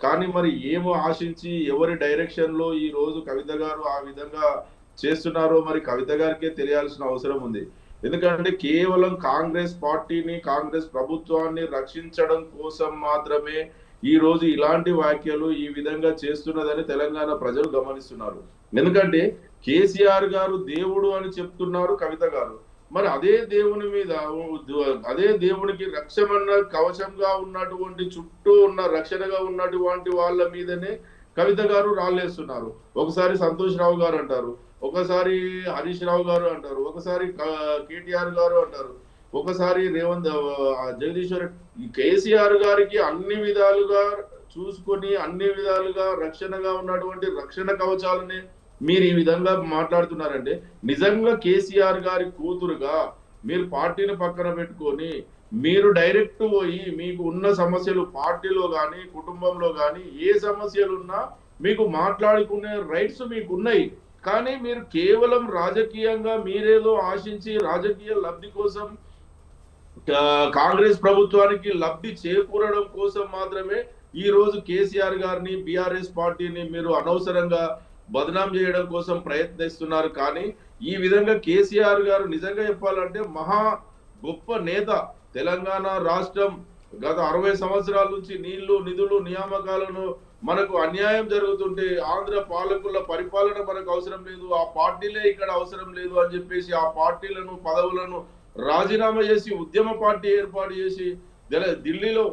కానీ మరి ఏమో ఆశించి ఎవరి డైరెక్షన్ లో ఈ రోజు కవిత గారు ఆ విధంగా చేస్తున్నారో మరి కవిత గారికే తెలియాల్సిన అవసరం ఉంది. ఎందుకంటే కేవలం కాంగ్రెస్ పార్టీని, కాంగ్రెస్ ప్రభుత్వాన్ని రక్షించడం కోసం మాత్రమే ఈ రోజు ఇలాంటి వ్యాఖ్యలు ఈ విధంగా చేస్తున్నదని తెలంగాణ ప్రజలు గమనిస్తున్నారు. ఎందుకంటే కేసీఆర్ గారు దేవుడు అని చెప్తున్నారు కవిత గారు. మరి అదే దేవుని మీద, అదే దేవునికి రక్షమన్న కవచంగా ఉన్నటువంటి చుట్టూ ఉన్న రక్షణగా ఉన్నటువంటి వాళ్ళ మీదనే కవిత గారు రాళ్ళేస్తున్నారు. ఒకసారి సంతోష్ రావు గారు అంటారు, ఒకసారి హరీష్ రావు గారు అంటారు, ఒకసారి కేటీఆర్ గారు అంటారు, ఒకసారి జగదీశ్వర్. కేసీఆర్ గారికి అన్ని విధాలుగా చూసుకొని అన్ని విధాలుగా రక్షణగా ఉన్నటువంటి రక్షణ కవచాలని మీరు ఈ విధంగా మాట్లాడుతున్నారంటే నిజంగా కేసీఆర్ గారి కూతురుగా మీరు పార్టీని పక్కన పెట్టుకొని మీరు డైరెక్ట్ పోయి మీకు ఉన్న సమస్యలు పార్టీలో కానీ కుటుంబంలో కానీ ఏ సమస్యలు ఉన్నా మీకు మాట్లాడుకునే రైట్స్ మీకు ఉన్నాయి. కానీ మీరు కేవలం రాజకీయంగా మీరేదో ఆశించి రాజకీయ లబ్ధి కోసం కాంగ్రెస్ ప్రభుత్వానికి లబ్ధి చేకూరడం కోసం మాత్రమే ఈ రోజు కేసీఆర్ గారిని బీఆర్ఎస్ పార్టీని మీరు అనవసరంగా బదనాం చేయడం కోసం ప్రయత్నిస్తున్నారు. కానీ ఈ విధంగా కేసీఆర్ గారు నిజంగా చెప్పాలంటే మహా గొప్ప నేత. తెలంగాణ రాష్ట్రం గత 60 సంవత్సరాల నుంచి నీళ్లు నిధులు నియామకాలను మనకు అన్యాయం జరుగుతుంటే ఆంధ్ర పాలకుల పరిపాలన మనకు అవసరం లేదు, ఆ పార్టీలే ఇక్కడ అవసరం లేదు అని చెప్పేసి ఆ పార్టీలను పదవులను రాజీనామా చేసి ఉద్యమ పార్టీ ఏర్పాటు చేసి ఢిల్లీలో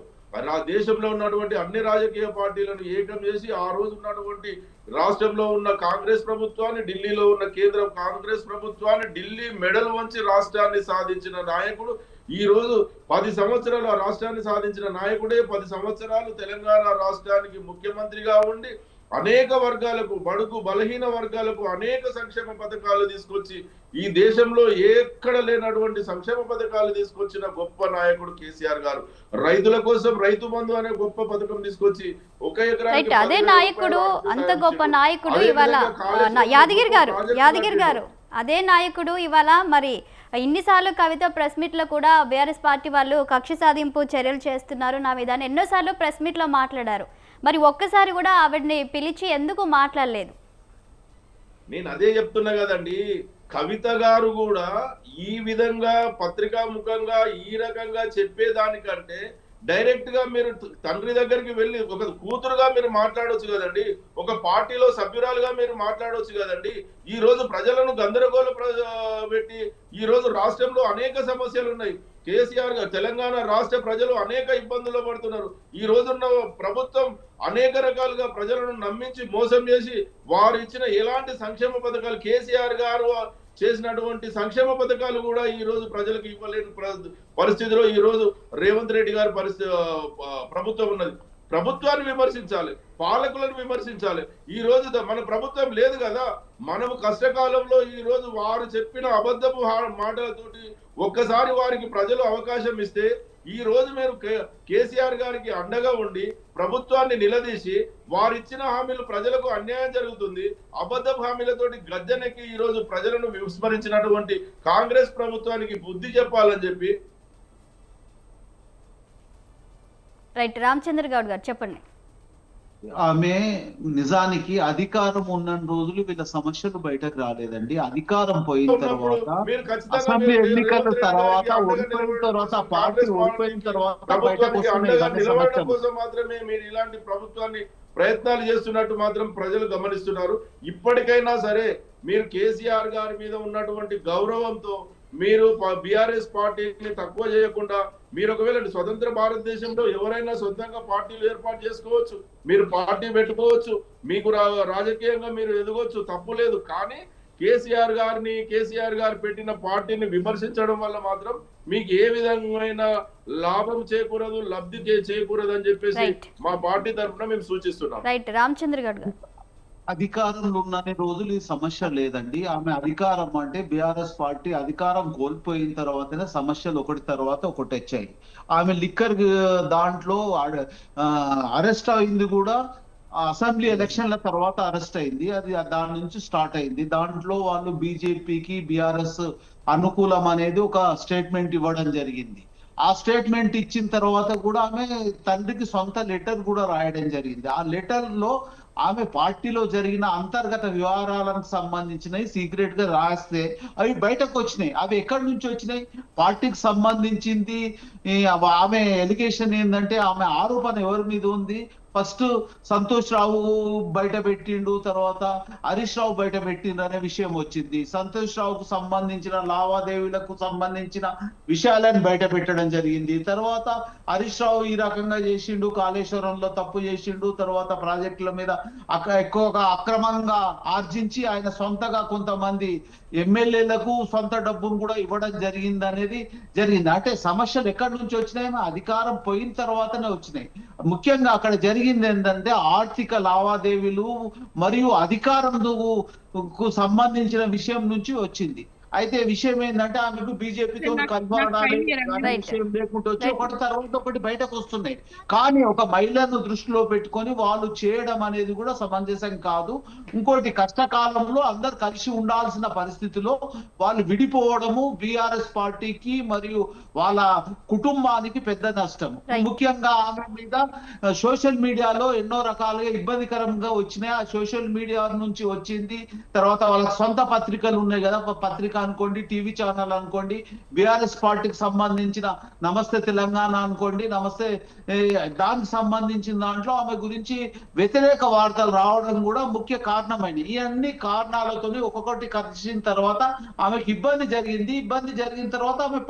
దేశంలో ఉన్నటువంటి అన్ని రాజకీయ పార్టీలను ఏకం చేసి ఆ రోజు ఉన్నటువంటి రాష్ట్రంలో ఉన్న కాంగ్రెస్ ప్రభుత్వాన్ని, ఢిల్లీలో ఉన్న కేంద్ర కాంగ్రెస్ ప్రభుత్వాన్ని ఢిల్లీ మెడల్ వంచి రాష్ట్రాన్ని సాధించిన నాయకుడు. ఈ రోజు 10 సంవత్సరాలు ఆ రాష్ట్రాన్ని సాధించిన నాయకుడే 10 సంవత్సరాలు తెలంగాణ రాష్ట్రానికి ముఖ్యమంత్రిగా ఉండి అనేక వర్గాలకు, బడుగు బలహీన వర్గాలకు అనేక సంక్షేమ పథకాలు తీసుకొచ్చి ఈ దేశంలో ఎక్కడ లేనటువంటి సంక్షేమ పథకాలు తీసుకొచ్చిన గొప్ప నాయకుడు కేసీఆర్ గారు. రైతుల కోసం రైతు బంధు అనే గొప్ప పథకం తీసుకొచ్చి ఒక ఎకరానికి అదే నాయకుడు, అంత గొప్ప నాయకుడు ఇవాళ యాదగిరి గారు అదే నాయకుడు ఇవాళ మరి ఇన్నిసార్లు కవిత ప్రెస్ మీట్లో కూడా బీఆర్ఎస్ పార్టీ వాళ్ళు కక్ష సాధింపు చర్యలు చేస్తున్నారు నా మీద ఎన్నోసార్లు ప్రెస్ మీట్లో మాట్లాడారు. మరి ఒక్కసారి కూడా ఆవిడని పిలిచి ఎందుకు మాట్లాడలేదు? నేను అదే చెప్తున్నా కదండి, కవిత గారు కూడా ఈ విధంగా పత్రికా ముఖంగా ఈ రకంగా చెప్పేదానికంటే డైరెక్ట్ గా మీరు తండ్రి దగ్గరికి వెళ్ళి ఒక కూతురుగా మీరు మాట్లాడవచ్చు కదండి, ఒక పార్టీలో సభ్యురాలుగా మీరు మాట్లాడవచ్చు కదండి. ఈ రోజు ప్రజలను గందరగోళ పెట్టి ఈ రోజు రాష్ట్రంలో అనేక సమస్యలు ఉన్నాయి. కేసీఆర్ గారు తెలంగాణ రాష్ట్ర ప్రజలు అనేక ఇబ్బందులు పడుతున్నారు. ఈ రోజున్న ప్రభుత్వం అనేక రకాలుగా ప్రజలను నమ్మించి మోసం చేసి వారు ఇచ్చిన ఎలాంటి సంక్షేమ పథకాలు, కేసీఆర్ గారు చేసినటువంటి సంక్షేమ పథకాలు కూడా ఈ రోజు ప్రజలకు ఇవ్వలేని పరిస్థితిలో ఈ రోజు రేవంత్ రెడ్డి గారి ప్రభుత్వం ఉన్నది. ప్రభుత్వాన్ని విమర్శించాలి, పాలకులను విమర్శించాలి. ఈ రోజు మన ప్రభుత్వం లేదు కదా, మనము కష్టకాలంలో ఈ రోజు వారు చెప్పిన అబద్ధపు మాటలతోటి ఒక్కసారి వారికి ప్రజలు అవకాశం ఇస్తే ఈ రోజు మీరు కేసీఆర్ గారికి అండగా ఉండి ప్రభుత్వాన్ని నిలదీసి వారిచ్చిన హామీలు ప్రజలకు అన్యాయం జరుగుతుంది, అబద్ధపు హామీలతోటి గద్దెనెక్కి ఈ రోజు ప్రజలను విస్మరించినటువంటి కాంగ్రెస్ ప్రభుత్వానికి బుద్ధి చెప్పాలని చెప్పి. రైట్, రామచంద్ర గౌడ్ గారు చెప్పండి. ఆమె నిజానికి అధికారం ఉన్న రోజులు వీళ్ళ సమస్యలు బయటకు రాలేదండి. అధికారం పోయిన తర్వాత, అసెంబ్లీ ఎన్నికల తర్వాత, ఓడిపోయిన తర్వాత, పార్టీ ఓడిపోయిన తర్వాత నిలబడడం కోసం మాత్రమే మీరు ఇలాంటి ప్రభుత్వాన్ని ప్రయత్నాలు చేస్తున్నట్టు మాత్రం ప్రజలు గమనిస్తున్నారు. ఇప్పటికైనా సరే మీరు కేసీఆర్ గారి మీద ఉన్నటువంటి గౌరవంతో మీరు బీఆర్ఎస్ పార్టీని తక్కువ చేయకుండా, మీరు ఒకవేళ స్వతంత్ర భారతదేశంలో ఎవరైనా సొంతంగా పార్టీలు ఏర్పాటు చేసుకోవచ్చు, మీరు పార్టీ పెట్టుకోవచ్చు, మీకు రాజకీయంగా మీరు ఎదగొచ్చు, తప్పు లేదు. కానీ కేసీఆర్ గారు పెట్టిన పార్టీని విమర్శించడం వల్ల మాత్రం మీకు ఏ విధమైన లాభం చేకూరదు, లబ్ధి చేకూరదు అని చెప్పేసి మా పార్టీ తరఫున మేము సూచిస్తున్నాం. రైట్, రామచంద్ర గౌడ్ గారు. అధికారంలో ఉన్నన్ని రోజులు ఈ సమస్య లేదండి. ఆమె అధికారం అంటే బీఆర్ఎస్ పార్టీ అధికారం కోల్పోయిన తర్వాతనే సమస్యలు ఒకటి తర్వాత ఒకటి వచ్చాయి. ఆమె లిక్కర్ దాంట్లో అరెస్ట్ అయింది కూడా అసెంబ్లీ ఎలక్షన్ల తర్వాత అరెస్ట్ అయింది. అది దాని నుంచి స్టార్ట్ అయింది. దాంట్లో వాళ్ళు బీజేపీకి బీఆర్ఎస్ అనుకూలం అనేది ఒక స్టేట్మెంట్ ఇవ్వడం జరిగింది. ఆ స్టేట్మెంట్ ఇచ్చిన తర్వాత కూడా ఆమె తండ్రికి సొంత లెటర్ కూడా రాయడం జరిగింది. ఆ లెటర్ లో ఆమె పార్టీలో జరిగిన అంతర్గత వ్యవహారాలకు సంబంధించినవి సీక్రెట్ గా రాస్తే అవి బయటకు వచ్చినాయి. అవి ఎక్కడి నుంచి వచ్చినాయి? పార్టీకి సంబంధించింది. ఆమె ఎలిగేషన్ ఏంటంటే, ఆమె ఆరోపణ ఎవరి మీద ఉంది? ఫస్ట్ సంతోష్ రావు బయట పెట్టిండు, తర్వాత హరీష్ రావు బయట పెట్టిండు అనే విషయం వచ్చింది. సంతోష్ రావుకు సంబంధించిన లావాదేవీలకు సంబంధించిన విషయాలను బయట పెట్టడం జరిగింది. తర్వాత హరీష్ రావు ఈ రకంగా చేసిండు, కాళేశ్వరంలో తప్పు చేసిండు, తర్వాత ప్రాజెక్టుల మీద ఎక్కువగా అక్రమంగా ఆర్జించి ఆయన సొంతగా కొంతమంది ఎమ్మెల్యేలకు సొంత డబ్బును కూడా ఇవ్వడం జరిగింది అనేది జరిగింది. అంటే సమస్యలు ఎక్కడి నుంచి వచ్చినాయి? అధికారం పోయిన తర్వాతనే వచ్చినాయి. ముఖ్యంగా అక్కడ జరిగింది ఏంటంటే ఆర్థిక లావాదేవీలు మరియు అధికారంకు సంబంధించిన విషయం నుంచి వచ్చింది. అయితే విషయం ఏంటంటే ఆమెకు బీజేపీతో కలపడాలి విషయం లేకుండా వచ్చి ఒకటి తర్వాత ఒకటి బయటకు వస్తున్నాయి. కానీ ఒక మహిళను దృష్టిలో పెట్టుకొని వాళ్ళు చేయడం అనేది కూడా సమంజసం కాదు. ఇంకోటి, కష్టకాలంలో అందరు కలిసి ఉండాల్సిన పరిస్థితిలో వాళ్ళు విడిపోవడము బీఆర్ఎస్ పార్టీకి మరియు వాళ్ళ కుటుంబానికి పెద్ద నష్టం. ముఖ్యంగా ఆమె మీద సోషల్ మీడియాలో ఎన్నో రకాలుగా ఇబ్బందికరంగా వచ్చినాయి. ఆ సోషల్ మీడియా నుంచి వచ్చింది. తర్వాత వాళ్ళకి సొంత పత్రికలు ఉన్నాయి కదా, పత్రిక అనుకోండి, టీవీ ఛానల్ అనుకోండి, బీఆర్ఎస్ పార్టీకి సంబంధించిన నమస్తే తెలంగాణ అనుకోండి, నమస్తే దానికి సంబంధించిన దాంట్లో ఆమె గురించి వ్యతిరేక వార్తలు రావడం కూడా ముఖ్య కారణమైనవి. ఈ అన్ని కారణాలతో ఒక్కొక్కటి కలిసిన తర్వాత ఆమెకు ఇబ్బంది జరిగింది. ఇబ్బంది జరిగిన తర్వాత ఆమె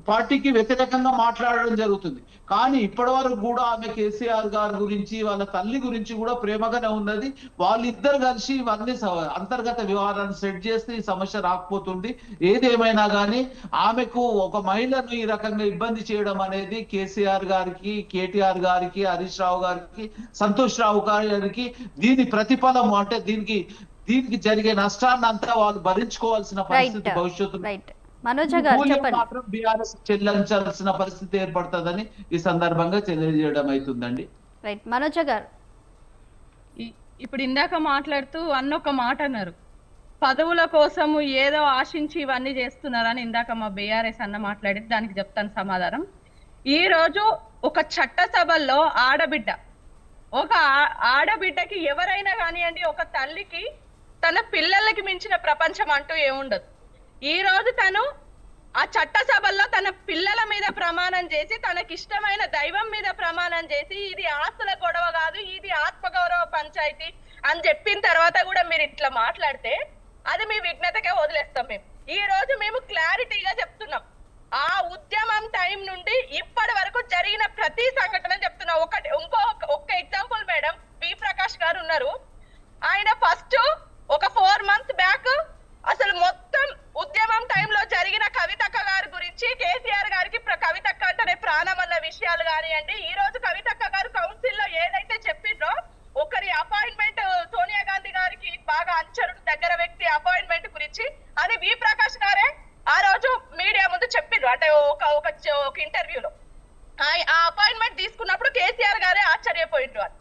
పార్టీకి వ్యతిరేకంగా మాట్లాడడం జరుగుతుంది. కానీ ఇప్పటి వరకు కూడా ఆమె కేసీఆర్ గారి గురించి, వాళ్ళ తల్లి గురించి కూడా ప్రేమగానే ఉన్నది. వాళ్ళిద్దరు కలిసి ఇవన్నీ అంతర్గత వ్యవహారాన్ని సెట్ చేస్తే ఈ సమస్య రాకపోతుంది. ఏదేమైనా కానీ ఆమెకు ఒక మహిళను ఈ రకంగా ఇబ్బంది చేయడం అనేది కేసీఆర్ గారికి, కేటీఆర్ గారికి, హరీష్ రావు గారికి, సంతోష్ రావు గారికి దీని ప్రతిఫలం అంటే దీనికి జరిగే నష్టాన్ని అంతా వాళ్ళు భరించుకోవాల్సిన పరిస్థితి భవిష్యత్తు మాత్రం బీఆర్ఎస్ చెల్లించాల్సిన పరిస్థితి ఏర్పడుతుందని ఈ సందర్భంగా తెలియజేయడం అవుతుందండి. మనోజ గారు, ఇప్పుడు ఇందాక మాట్లాడుతూ అన్నొక మాట అన్నారు, పదవుల కోసము ఏదో ఆశించి ఇవన్నీ చేస్తున్నారని. ఇందాక మా బీఆర్ఎస్ అన్న మాట్లాడింది, దానికి చెప్తాను సమాధానం. ఈ రోజు ఒక చట్టసభల్లో ఒక ఆడబిడ్డకి ఎవరైనా కానివ్వండి, ఒక తల్లికి తన పిల్లలకి మించిన ప్రపంచం అంటూ ఏముండదు. ఈ రోజు తను ఆ చట్టసభల్లో తన పిల్లల మీద ప్రమాణం చేసి, తనకిష్టమైన దైవం మీద ప్రమాణం చేసి, ఇది ఆస్తుల గొడవ కాదు, ఇది ఆత్మగౌరవ పంచాయతీ అని చెప్పిన తర్వాత కూడా మీరు ఇట్లా మాట్లాడితే అది మీ విఘ్నతకే వదిలేస్తాం. ఈ రోజు మేము క్లారిటీగా చెప్తున్నాం, ఆ ఉద్యమం టైం నుండి ఇప్పటి వరకు జరిగిన ప్రతి సంఘటన చెప్తున్నాం. ఒక్క ఎగ్జాంపుల్ మేడం, పి ప్రకాష్ గారు ఉన్నారు. ఆయన ఫస్ట్ ఒక 4 months బ్యాక్ అసలు మొత్తం ఉద్యమం టైంలో జరిగిన కవితక్క గారి గురించి, కేసీఆర్ గారికి కవితక్క అంటేనే ప్రాణం అన్న విషయాలు కానివ్వండి, ఈ రోజు కవితక్క గారు కౌన్సిల్ లో ఏదైతే చెప్పిండ్రో, ఒకరి అపాయింట్మెంట్ సోనియా గాంధీ గారికి బాగా అంచరు దగ్గర వ్యక్తి అపాయింట్మెంట్ గురించి, అది వి ప్రకాష్ గారే ఆ రోజు మీడియా ముందు చెప్పిండ్రు. అంటే ఒక ఇంటర్వ్యూలో ఆ అపాయింట్మెంట్ తీసుకున్నప్పుడు కేసీఆర్ గారే ఆశ్చర్యపోయిండ్రు. అని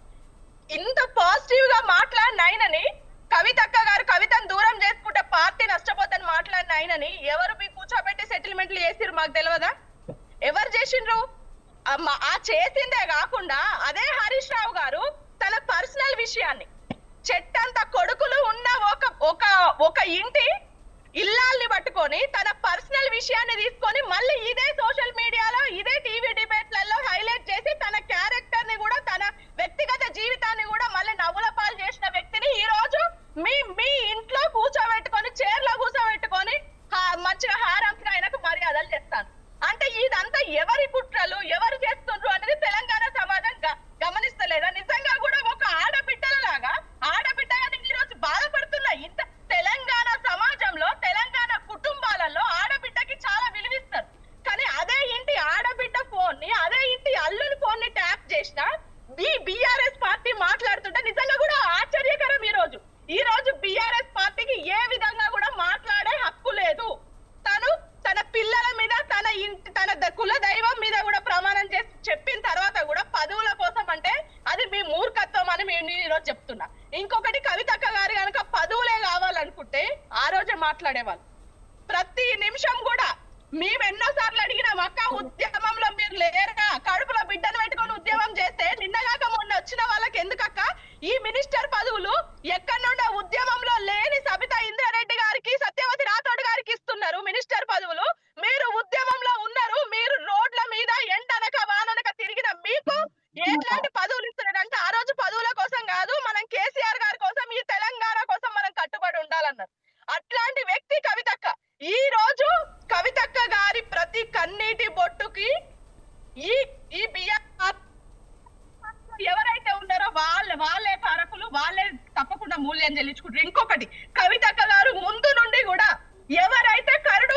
ఇంత పాజిటివ్ గా మాట్లాడిన ఆయనని, కవితక్క గారు కవితను దూరం చేసుకుంటే పార్టీ నష్టపోతని మాట్లాడిన ఆయనని ఎవరు మీ కూర్చోబెట్టి సెటిల్మెంట్లు చేసిరు మాకు తెలియదా? ఎవరు చేసిండ్రు? ఆ చేసిందే కాకుండా అదే హరీష్ రావు గారు తన పర్సనల్ విషయాన్ని, చెట్టంత కొడుకులు ఉన్న ఒక ఇంటి ఇల్లాల్ని పట్టుకొని తన పర్సనల్ విషయాన్ని తీసుకొని మళ్ళీ ఇదే సోషల్ మీడియాలో, ఇదే టీవీ డిబేట్లలో హైలైట్ చేసి తన క్యారెక్టర్ ని కూడా, తన వ్యక్తిగత జీవితాన్ని కూడా మళ్ళీ నవ్వుల పాలు చేసిన వ్యక్తిని ఈ రోజు మీ ఇంట్లో కూర్చోబెట్టుకొని, చైర్లో కూర్చోబెట్టుకొని మంచిగా హారంగా ఆయనకు మర్యాదలు చేస్తాను అంటే ఇదంతా ఎవరి కుట్రలు, ఎవరు చేస్తుండ్రు అనేది తెలంగాణ సమాజం గమనిస్తలేదా? నిజంగా కూడా ఒక ఆడబిడ్డగా నేను ఈరోజు బాధపడుతున్నా. ఇంత తెలంగాణ సమాజంలో, తెలంగాణ కుటుంబాలలో ఆడబిడ్డకి చాలా విలువిస్తారు. కుల దైవం మీద కూడా ప్రమాణం చేసి చెప్పిన తర్వాత కూడా పదవుల కోసం అంటే అది మీ మూర్ఖత్వం అని నేను ఈరోజు చెప్తున్నా. ఇంకొకటి, కవితక్క గారు కనుక పదవులే కావాలనుకుంటే ఆ రోజే మాట్లాడేవాళ్ళు. ప్రతి నిమిషం కూడా మేము ఎన్నోసార్లు అడిగినాం, అక్క ఉద్యమంలో మీరు లేరుగా, కడుపులో బిడ్డను పెట్టుకొని ఉద్యమం చేస్తే నిన్నగాక మొన్న వచ్చిన వాళ్ళకి ఎందుకక్క ఈ మినిస్టర్ పదవులు? ఎక్కడి నుండి ఉద్యమంలో లేని సబితా ఇంద్రారెడ్డి గారికి, సత్యవతి రాథోడ్ గారికి ఇస్తున్నారు మినిస్టర్ పదవులు. మీరు ఉద్యమంలో ఉన్నారు, మీరు రోడ్ల మీద ఎండనక వాననక తిరిగిన మీకు ఎట్లాంటి పదవులు ఇస్తున్నారంటే ఆ రోజు పదవుల కోసం కాదు, మనం కేసీఆర్ గారి కోసం, ఈ తెలంగాణ కోసం మనం కట్టుబడి ఉండాలన్నారు. అట్లాంటి వ్యక్తి కవితక్క. ఈ రోజు కవితక్క గారి ప్రతి కన్నీటి బొట్టుకి ఈ బిఆర్ ఎవరైతే ఉన్నారో వాళ్ళే కారకులు, వాళ్ళే తప్పకుండా మూల్యం చెల్లించుకుంటారు. ఇంకొకటి, కవితక్క గారు ముందు నుండి కూడా ఎవరైతే కరడు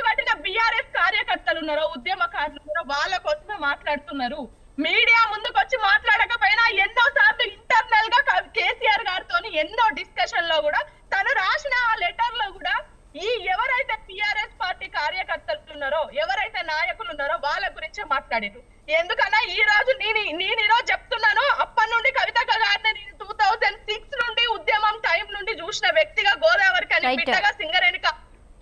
కట్టిన బిఆర్ఎస్ కార్యకర్తలు ఉన్నారో, ఉద్యమకారులు ఉన్నారో వాళ్ళ కోసమే మాట్లాడుతున్నారు. మీడియా ముందుకు వచ్చి మాట్లాడకపోయినా ఎన్నో సార్లు ఇంటర్నల్ గా కేసీఆర్ గారితో ఎన్నో డిస్కషన్ లో కూడా తను రాసిన ఆ లెటర్ లో కూడా ఈ ఎవరైతే టిఆర్ఎస్ పార్టీ కార్యకర్తలు ఉన్నారో, ఎవరైతే నాయకులు ఉన్నారో వాళ్ళ గురించే మాట్లాడారు. ఎందుకన్నా ఈ రోజు నేను ఈరోజు చెప్తున్నాను, అప్పటి నుండి కవితక్క గారిని నేను 2006 నుండి ఉద్యమం టైం నుండి చూసిన వ్యక్తిగా, గోదావరి కని బిడ్డగా, సింగరేణి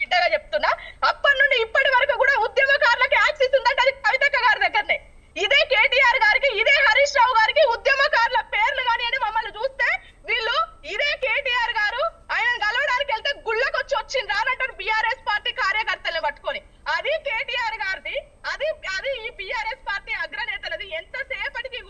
బిడ్డగా చెప్తున్నా. అప్పటి నుండి ఇప్పటి వరకు కూడా ఉద్యమకారులకు యాక్సెస్ ఉందంటే అది కవితక్క గారి దగ్గరనే. ఇదే కేటీఆర్ గారికి, ఇదే హరీష్ రావు గారికి ఉద్యమకారుల పేర్లు కానీ అని మమ్మల్ని చూస్తే వీళ్ళు ఇదే కేటీఆర్ గారు ఆయన కలవడానికి వెళ్తే గుళ్ళకు వచ్చింది రానంటారు బిఆర్ఎస్ పార్టీ కార్యకర్తలను పట్టుకొని. అది కేటీఆర్ గారిది, అది ఈ బిఆర్ఎస్ పార్టీ అగ్రనేతలది. ఎంతసేపటికి